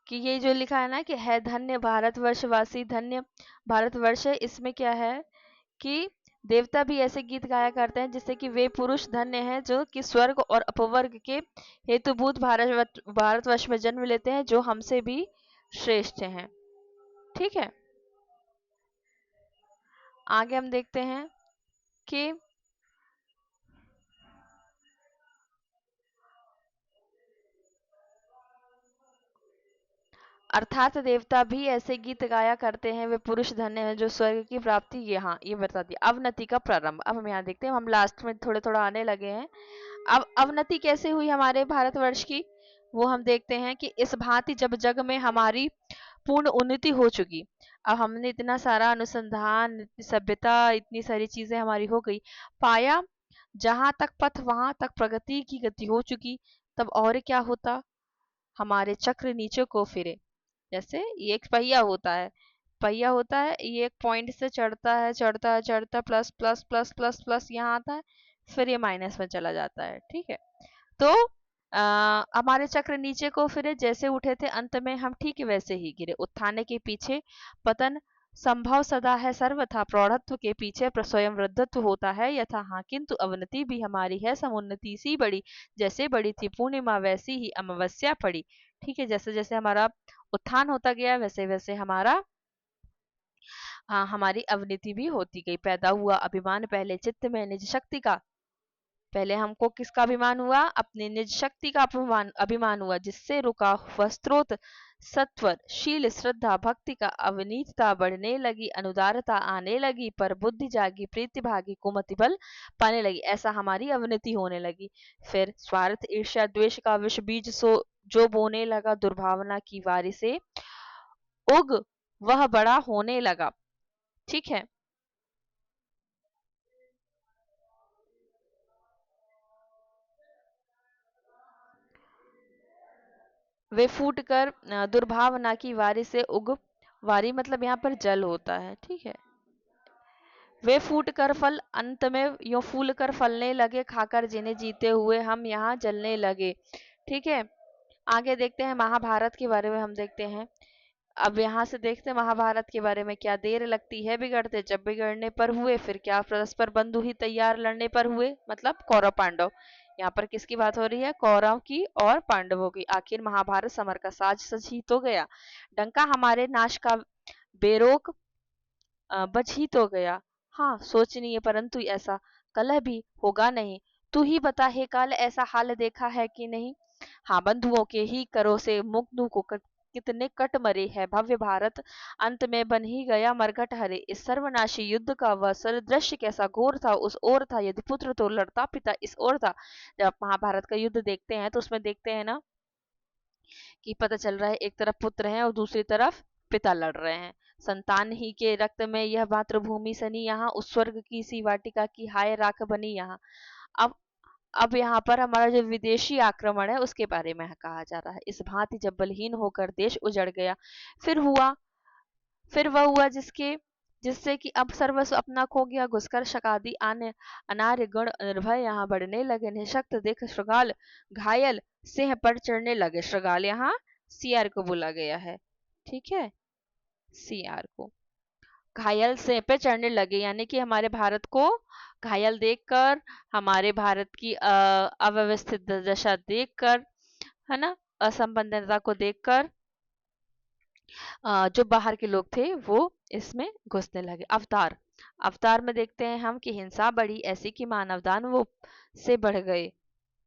A: कि ये जो लिखा है ना कि है धन्य भारतवर्षवासी, धन्य भारतवर्ष है, इसमें क्या है कि देवता भी ऐसे गीत गाया करते हैं जिससे कि वे पुरुष धन्य हैं जो कि स्वर्ग और अपवर्ग के हेतुभूत भारतवर्ष में जन्म लेते हैं, जो हमसे भी श्रेष्ठ हैं। ठीक है, आगे हम देखते हैं कि अर्थात देवता भी ऐसे गीत गाया करते हैं, वे पुरुष धन्य हैं जो स्वर्ग की प्राप्ति, यहाँ ये बता दिया। अवनति का प्रारंभ, अब हम यहाँ देखते हैं, हम लास्ट में थोड़े थोड़ा आने लगे हैं। अब अवनति कैसे हुई हमारे भारतवर्ष की, वो हम देखते हैं कि इस भांति जब जग में हमारी पूर्ण उन्नति हो चुकी, अब हमने इतना सारा अनुसंधान, इतनी सभ्यता, इतनी सारी चीजें हमारी हो गई, पाया जहां तक पथ वहां तक प्रगति की गति हो चुकी, तब और क्या होता, हमारे चक्र नीचे को फिरे। जैसे ये एक पहिया होता है, पहिया होता है, ये एक पॉइंट से चढ़ता है, चढ़ता है, चढ़ता, plus plus plus plus plus यहाँ आता है, फिर ये माइनस में चला जाता है। ठीक है, तो हमारे चक्र नीचे को फिरे, जैसे उठे थे अंत में हम ठीक वैसे ही गिरे। उत्थान के पीछे पतन संभव सदा है सर्वथा, प्रौढ़त्व के पीछे स्वयं वृद्धत्व होता है यथा। हाँ, किंतु अवनति भी हमारी है समुन्नति सी बड़ी, जैसे बड़ी थी पूर्णिमा वैसी ही अमावस्या पड़ी। ठीक है, जैसे जैसे हमारा उत्थान होता गया वैसे वैसे हमारा हमारी अवनति भी होती गई। पैदा हुआ अभिमान पहले चित्त में निज शक्ति का, पहले हमको किसका अभिमान हुआ, अपने निज शक्ति का अभिमान अभिमान हुआ, जिससे रुका हुआ स्त्रोत सत्वर शील श्रद्धा भक्ति का, अविनीतता बढ़ने लगी, अनुदारता आने लगी, पर बुद्धि जागी प्रीति भागी, कुमति बल पाने लगी। ऐसा हमारी अवनति होने लगी। फिर स्वार्थ ईर्ष्या द्वेष का विष बीज जो बोने लगा, दुर्भावना की वारी से उग वह बड़ा होने लगा। ठीक है, वे फूट कर दुर्भावना की वारी से उग, वारी मतलब यहाँ पर जल होता है। ठीक है, वे फूट कर फल अंत में यो फूल कर फलने लगे, खाकर जिन्हें जीते हुए हम यहाँ जलने लगे। ठीक है, आगे देखते हैं महाभारत के बारे में, हम देखते हैं। अब यहाँ से देखते हैं महाभारत के बारे में, क्या देर लगती है बिगड़ते, जब बिगड़ने पर हुए फिर क्या परस्पर बंधु ही तैयार लड़ने पर हुए, मतलब कौरव पांडव। यहाँ पर किसकी बात हो रही है, कौरव की और पांडवों की। आखिर महाभारत समर का साज सज ही तो गया, डंका हमारे नाश का बेरोक बच ही तो गया। हाँ सोचनीय परंतु ऐसा कलह भी होगा नहीं, तू ही बता हे काल ऐसा हाल देखा है कि नहीं। हाँ, बंधुओं के ही करो से मुग्धों को कितने कट मरे हैं, भव्य भारत अंत में बन ही गया मरघट हरे। इस सर्वनाशी युद्ध का वह दृश्य कैसा घोर था, उस ओर था यदि पुत्र तो लड़ता, पिता इस ओर था। जब आप महाभारत का युद्ध देखते हैं तो उसमें देखते हैं ना कि पता चल रहा है एक तरफ पुत्र हैं और दूसरी तरफ पिता लड़ रहे हैं। संतान ही के रक्त में यह मातृभूमि सनी, यहाँ उस स्वर्ग की सी वाटिका की हाय राख बनी यहाँ। अब अब यहाँ पर हमारा जो विदेशी आक्रमण है उसके बारे में कहा जा रहा है। इस भांति जब बलहीन होकर देश उजड़ गया, फिर हुआ फिर वह हुआ जिसके जिससे कि अब सर्वस्व अपना खो गया, घुसकर शकादी आने अनार्य गण निर्भय यहाँ बढ़ने लगे, निशक्त देख श्रृगाल घायल सिंह पर चढ़ने लगे। श्रृगाल यहाँ सीआर को बोला गया है, ठीक है, सीआर को घायल सिंह पे चढ़ने लगे, यानी कि हमारे भारत को घायल देखकर, हमारे भारत की अव्यवस्थित दशा देखकर, है ना, असंपन्नता को देखकर जो बाहर के लोग थे वो इसमें घुसने लगे। अवतार, अवतार में देखते हैं हम कि हिंसा बढ़ी ऐसी कि मानव दानवों से बढ़ गए,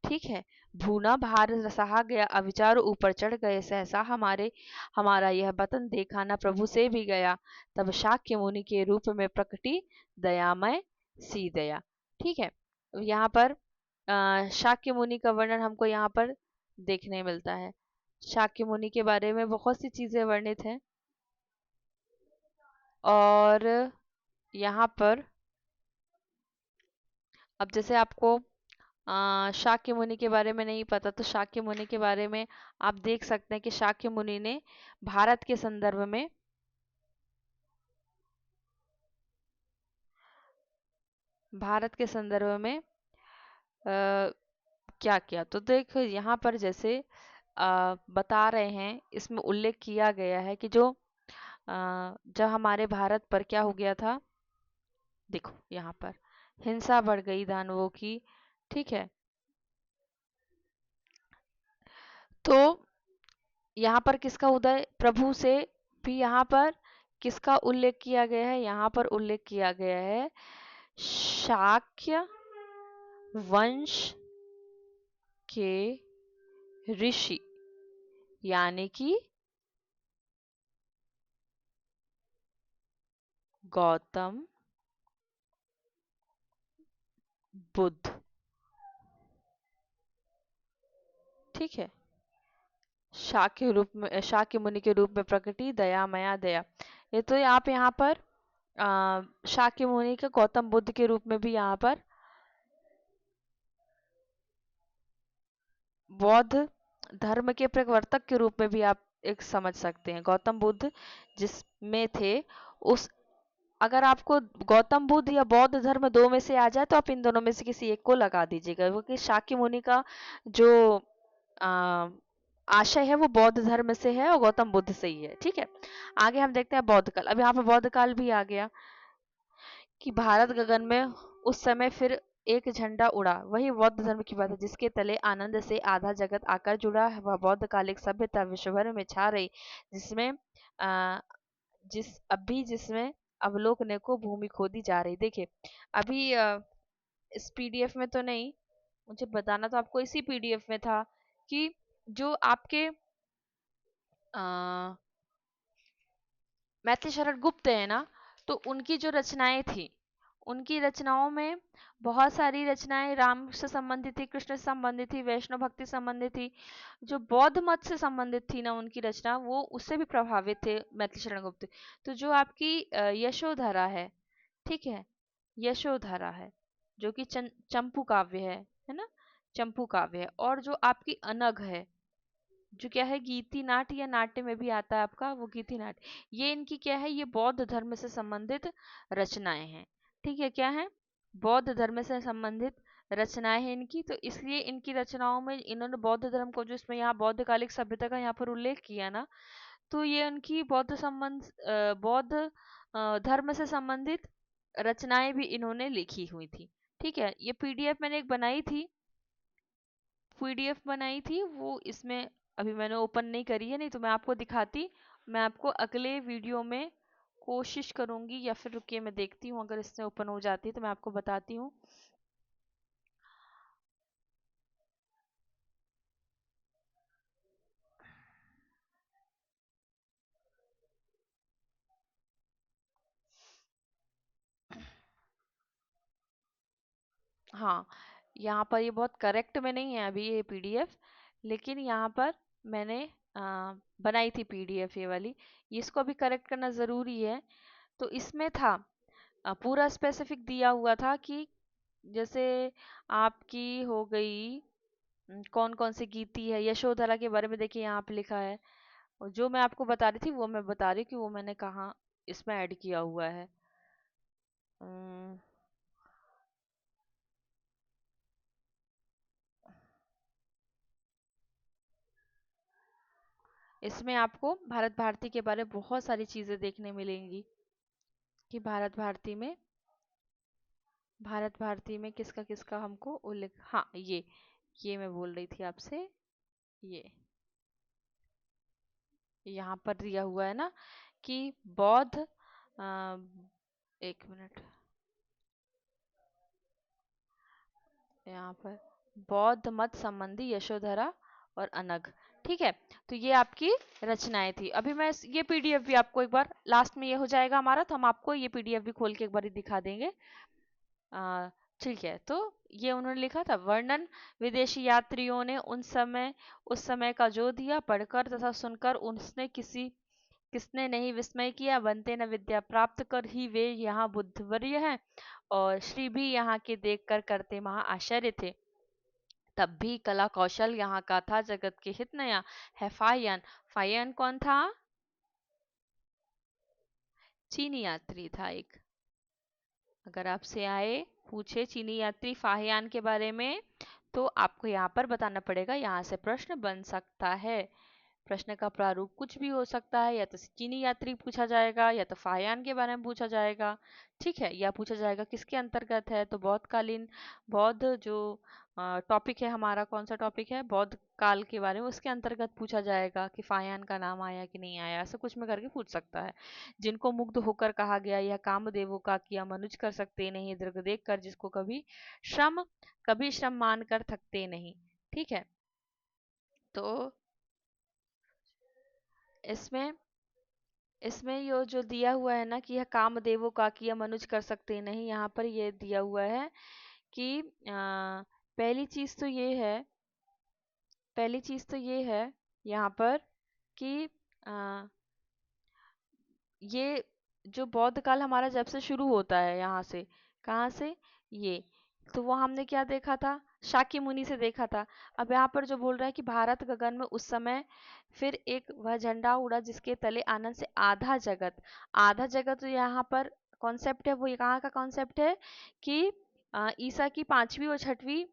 A: ठीक है। भूना भार सहा गया, अविचार ऊपर चढ़ गए, सहसा हमारा यह वतन देखा न प्रभु से भी गया। तब शाक्य मुनि के रूप में प्रकटी दयामय सी दया, ठीक है। यहाँ पर शाक्य मुनि का वर्णन हमको यहाँ पर देखने मिलता है। शाक्य मुनि के बारे में बहुत सी चीजें वर्णित हैं, और यहाँ पर अब जैसे आपको शाक्य मुनि के बारे में नहीं पता, तो शाक्य मुनि के बारे में आप देख सकते हैं कि शाक्य मुनि ने भारत के संदर्भ में क्या किया। तो देखो यहाँ पर जैसे बता रहे हैं, इसमें उल्लेख किया गया है कि जब हमारे भारत पर क्या हो गया था, देखो यहाँ पर हिंसा बढ़ गई दानवों की, ठीक है। तो यहाँ पर किसका उदय, प्रभु से भी यहाँ पर किसका उल्लेख किया गया है, यहाँ पर उल्लेख किया गया है शाक्य वंश के ऋषि, यानी कि गौतम बुद्ध, ठीक है। शाक्य मुनि के रूप में प्रकटी दया मया दया, ये तो आप यहाँ पर शाक्य मुनि के गौतम बुद्ध के रूप में भी यहाँ पर बौद्ध धर्म के प्रवर्तक के रूप में भी आप एक समझ सकते हैं। गौतम बुद्ध जिसमें थे, उस अगर आपको गौतम बुद्ध या बौद्ध धर्म दो में से आ जाए तो आप इन दोनों में से किसी एक को लगा दीजिएगा, क्योंकि शाक्य मुनि का जो आ, आशय है वो बौद्ध धर्म से है और गौतम बुद्ध से ही है, ठीक है। आगे हम देखते हैं बौद्ध काल। अब यहाँ पे बौद्ध काल भी आ गया कि भारत गगन में उस समय फिर एक झंडा उड़ा, वही बौद्ध धर्म की बात है, जिसके तले आनंद से आधा जगत आकर जुड़ा है। वह बौद्ध कालिक सभ्यता विश्व भर में छा रही, जिसमें आ, जिसमें अवलोकने को भूमि खोदी जा रही। देखिए अभी इस पीडीएफ में तो नहीं, मुझे बताना तो आपको इसी पीडीएफ में था कि जो आपके मैथिली शरण गुप्त है ना, तो उनकी जो रचनाएं थी, उनकी रचनाओं में बहुत सारी रचनाएं राम से संबंधित थी, कृष्ण से संबंधित थी, वैष्णव भक्ति से संबंधित थी। जो बौद्ध मत से संबंधित थी ना उनकी रचना, वो उससे भी प्रभावित थे मैथिली शरण गुप्त। तो जो आपकी यशोधरा है, ठीक है, यशोधरा है जो कि चंपू काव्य है ना, चंपू काव्य है। और जो आपकी अनग है, जो क्या है गीति नाट्य या नाट्य में भी आता है आपका वो गीति नाट्य, ये इनकी क्या है, ये बौद्ध धर्म से संबंधित रचनाएं हैं, ठीक है। क्या है, बौद्ध धर्म से संबंधित रचनाएं हैं इनकी। तो इसलिए इनकी रचनाओं में इन्होंने बौद्ध धर्म को, जो इसमें यहाँ बौद्ध कालिक सभ्यता का यहाँ पर उल्लेख किया ना, तो ये उनकी बौद्ध धर्म से संबंधित रचनाएं भी इन्होंने लिखी हुई थी, ठीक है। ये पीडीएफ मैंने एक बनाई थी, वो इसमें अभी मैंने ओपन नहीं करी है, नहीं तो मैं आपको दिखाती। मैं आपको अगले वीडियो में कोशिश करूंगी, या फिर रुकिए मैं देखती हूँ, अगर इससे ओपन हो जाती है तो मैं आपको बताती हूँ। हाँ, यहाँ पर ये बहुत करेक्ट में नहीं है अभी ये पीडीएफ, लेकिन यहाँ पर मैंने बनाई थी पीडीएफ ये वाली, इसको भी करेक्ट करना ज़रूरी है। तो इसमें था पूरा स्पेसिफिक दिया हुआ था कि जैसे आपकी हो गई कौन कौन सी गीति है, यशोधरा के बारे में देखिए यहाँ पे लिखा है। और जो मैं आपको बता रही थी वो मैं बता रही हूँ कि वो मैंने कहाँ इसमें ऐड किया हुआ है। अम, इसमें आपको भारत भारती के बारे में बहुत सारी चीजें देखने मिलेंगी कि भारत भारती में किसका किसका हमको उल्लेख, हाँ ये मैं बोल रही थी आपसे, ये यहाँ पर दिया हुआ है ना कि बौद्ध, एक मिनट, यहाँ पर बौद्ध मत संबंधी यशोधरा और अनग। ठीक है, तो ये आपकी रचनाएं थी। अभी मैं ये पीडीएफ भी आपको एक बार, लास्ट में ये हो जाएगा हमारा तो हम आपको ये पीडीएफ भी खोल के एक बार दिखा देंगे। आ, ठीक है, तो ये उन्होंने लिखा था, वर्णन विदेशी यात्रियों ने उस समय का जो दिया, पढ़कर तथा सुनकर उसने किसने नहीं विस्मय किया। बनते न विद्या प्राप्त कर ही वे यहाँ बुद्धवर्य हैं, और श्री भी यहाँ के देख कर करते महा आश्चर्य थे। तब भी कला कौशल यहाँ का था जगत के हित नया है। फाहियान, फाहियान कौन था? चीनी यात्री था एक। अगर आपसे आए पूछे चीनी यात्री फाहियान के बारे में, तो आपको यहाँ पर बताना पड़ेगा, यहाँ से प्रश्न बन सकता है। प्रश्न का प्रारूप कुछ भी हो सकता है, या तो चीनी यात्री पूछा जाएगा, या तो फाहियान के बारे में पूछा जाएगा, ठीक है, या पूछा जाएगा किसके अंतर्गत है, तो बौद्धकालीन, बौद्ध जो टॉपिक है हमारा, कौन सा टॉपिक है, बौद्ध काल के बारे में, उसके अंतर्गत पूछा जाएगा कि फाहियान का नाम आया कि नहीं आया, ऐसा कुछ में करके पूछ सकता है। जिनको मुग्ध होकर कहा गया, यह कामदेवों का किया मनुज कर सकते नहीं, दृग देख कर जिसको कभी श्रम मान कर थकते नहीं। ठीक है, तो इसमें इसमें ये जो दिया हुआ है ना कि यह कामदेवों का किया मनुज कर सकते नहीं, यहाँ पर ये दिया हुआ है कि पहली चीज तो ये है, पहली चीज तो ये है यहाँ पर कि आ, ये जो बौद्ध काल हमारा जब से शुरू होता है, यहाँ से, कहाँ से, ये, तो वो हमने क्या देखा था, शाक्य मुनि से देखा था। अब यहाँ पर जो बोल रहा है कि भारत गगन में उस समय फिर एक वह झंडा उड़ा जिसके तले आनंद से आधा जगत, तो यहाँ पर कॉन्सेप्ट है, वो ये कहाँ का कॉन्सेप्ट है कि ईसा की 5वीं और 6वीं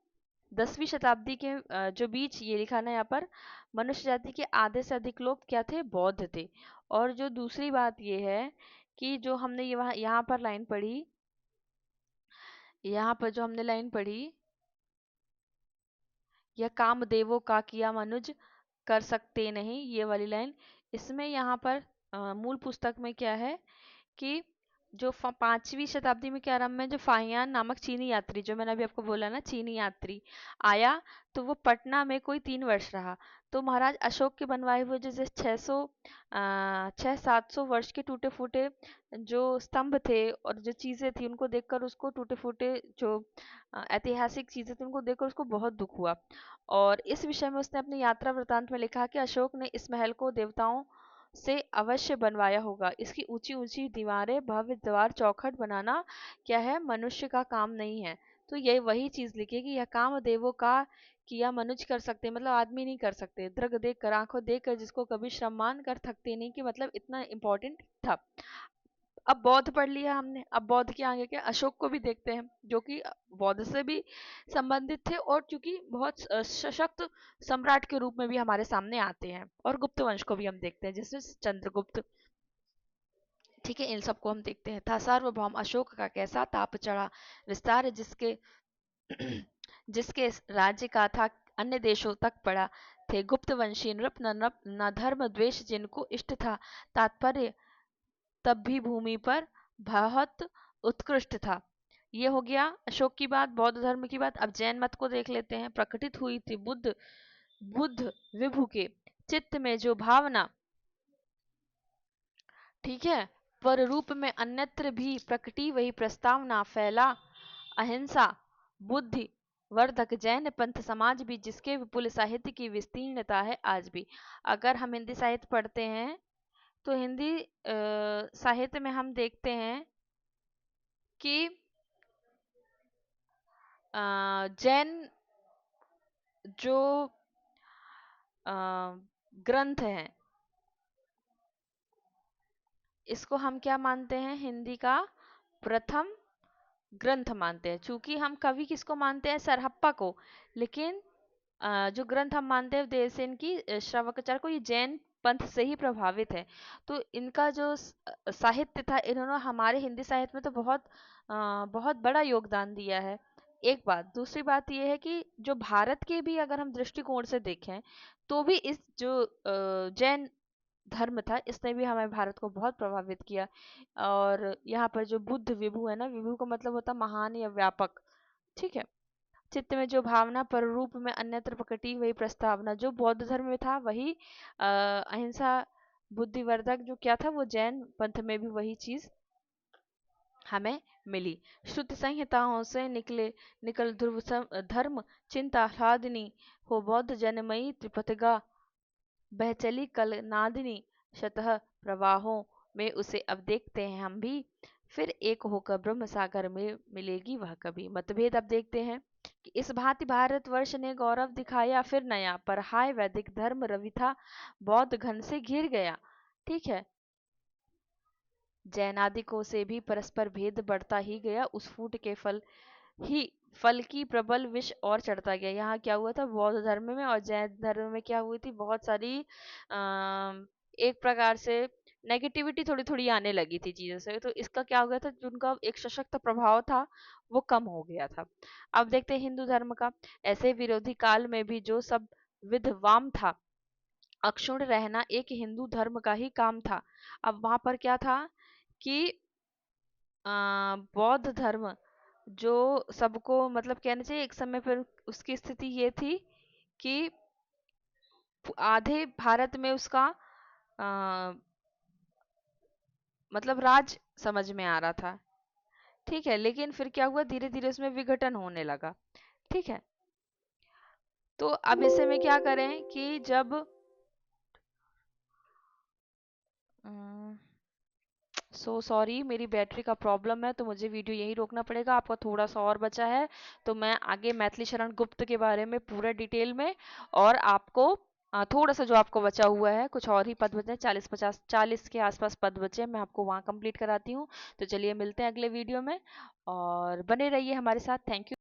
A: 10वीं शताब्दी के जो बीच, ये लिखा ना यहाँ पर, मनुष्य जाति के आधे से अधिक लोग क्या थे, बौद्ध थे। और जो दूसरी बात ये है कि जो हमने ये वहाँ यहाँ पर लाइन पढ़ी, यहाँ पर जो हमने लाइन पढ़ी, यह कामदेवों का किया मनुज कर सकते नहीं, ये वाली लाइन, इसमें यहाँ पर मूल पुस्तक में क्या है कि जो 5वीं शताब्दी में के आरंभ में जो फाहियान नामक चीनी यात्री, जो मैंने अभी आपको बोला ना, चीनी यात्री आया, तो वो पटना में कोई 3 वर्ष रहा। तो महाराज अशोक के बनवाए हुए जैसे 600-700 वर्ष के टूटे फूटे जो स्तंभ थे और जो चीजें थी, उनको देखकर उसको, टूटे फूटे जो ऐतिहासिक चीजें थी, उनको देखकर उसको बहुत दुख हुआ। और इस विषय में उसने अपनी यात्रा वृतांत में लिखा कि अशोक ने इस महल को देवताओं से अवश्य बनवाया होगा। इसकी ऊंची ऊंची दीवारें, भव्य द्वार, चौखट बनाना क्या है, मनुष्य का काम नहीं है। तो ये वही चीज लिखी कि यह काम देवों का किया मनुष्य कर सकते, मतलब आदमी नहीं कर सकते। दृग देख कर, आंखों देख कर जिसको कभी श्रम मान कर थकते नहीं, कि मतलब इतना इंपॉर्टेंट था। अब बौद्ध पढ़ लिया हमने, अब बौद्ध के आगे क्या, अशोक को भी देखते हैं, जो कि बौद्ध से भी संबंधित थे, और चूंकि बहुत सशक्त सम्राट के रूप में भी हमारे सामने आते हैं। और गुप्त वंश को भी हम देखते हैं, जैसे चंद्रगुप्त, ठीक है, इन सबको हम देखते हैं। था सार्वभौम अशोक का कैसा ताप चढ़ा, विस्तार है जिसके जिसके राज्य का था अन्य देशों तक पड़ा, थे गुप्त वंशी नृप न धर्म द्वेष जिनको इष्ट था, तात्पर्य तब भी भूमि पर बहुत उत्कृष्ट था। ये हो गया अशोक की बात, बौद्ध धर्म की बात। अब जैन मत को देख लेते हैं। प्रकटित हुई थी बुद्ध बुद्ध विभु के चित्त में जो भावना, ठीक है, पर रूप में अन्यत्र भी प्रकटी वही प्रस्तावना, फैला अहिंसा बुद्धि वर्धक जैन पंथ समाज भी, जिसके विपुल साहित्य की विस्तीर्णता है आज भी। अगर हम हिंदी साहित्य पढ़ते हैं, तो हिंदी साहित्य में हम देखते हैं कि जैन जो अ, ग्रंथ हैं, इसको हम क्या मानते हैं, हिंदी का प्रथम ग्रंथ मानते हैं। चूंकि हम कवि किसको मानते हैं, सरहप्पा को, लेकिन जो ग्रंथ हम मानते हैं देवसेन की श्रवकाचार्य को, ये जैन पंथ से ही प्रभावित है। तो इनका जो साहित्य था, इन्होंने हमारे हिंदी साहित्य में तो बहुत बड़ा योगदान दिया है। एक बात, दूसरी बात ये है कि जो भारत के भी अगर हम दृष्टिकोण से देखें, तो भी इस जो जैन धर्म था, इसने भी हमारे भारत को बहुत प्रभावित किया। और यहाँ पर जो बुद्ध विभु है ना, विभु का मतलब होता है महान या व्यापक, ठीक है। चित्त में जो भावना पर रूप में अन्यत्र प्रकटी, वही प्रस्तावना जो बौद्ध धर्म में था, वही अहिंसा बुद्धिवर्धक जो क्या था, वो जैन पंथ में भी वही चीज हमें मिली। श्रुति संहिताओं से निकल ध्रुव धर्म चिंता ह्लादिनी, हो बौद्ध जनमयी त्रिपथगा, बह चली कल नादिनी, शतः प्रवाहों में उसे अब देखते हैं हम भी, फिर एक होकर ब्रह्म सागर में मिलेगी वह कभी। मतभेद अब देखते हैं कि इस भांति भारतवर्ष ने गौरव दिखाया फिर नया, पर हाय वैदिक धर्म रवि था, बौद्ध घन से घिर गया। ठीक है, जैनादिकों से भी परस्पर भेद बढ़ता ही गया, उस फूट के फल की प्रबल विष और चढ़ता गया। यहाँ क्या हुआ था, बौद्ध धर्म में और जैन धर्म में क्या हुई थी, बहुत सारी एक प्रकार से नेगेटिविटी थोड़ी थोड़ी आने लगी थी चीजों से। तो इसका क्या हो गया था, जो उनका एक सशक्त प्रभाव था वो कम हो गया था। अब देखते हैं हिंदू धर्म का। ऐसे विरोधी काल में भी जो सब विद्वान था, अक्षुण्ण रहना एक हिंदू धर्म का ही काम था। अब वहां पर क्या था कि बौद्ध धर्म जो सबको मतलब कहना चाहिए, एक समय पर उसकी स्थिति ये थी कि आधे भारत में उसका आ, मतलब राज समझ में आ रहा था, ठीक है। लेकिन फिर क्या हुआ, धीरे धीरे उसमें विघटन होने लगा, ठीक है। तो अब इसे में क्या करें कि जब सो सॉरी, मेरी बैटरी का प्रॉब्लम है, तो मुझे वीडियो यही रोकना पड़ेगा। आपका थोड़ा सा और बचा है, तो मैं आगे मैथिली शरण गुप्त के बारे में पूरा डिटेल में, और आपको थोड़ा सा जो आपको बचा हुआ है, कुछ और ही पद बचे हैं, 40 के आसपास पद बचे हैं, मैं आपको वहाँ कंप्लीट कराती हूँ। तो चलिए मिलते हैं अगले वीडियो में, और बने रहिए हमारे साथ। Thank you.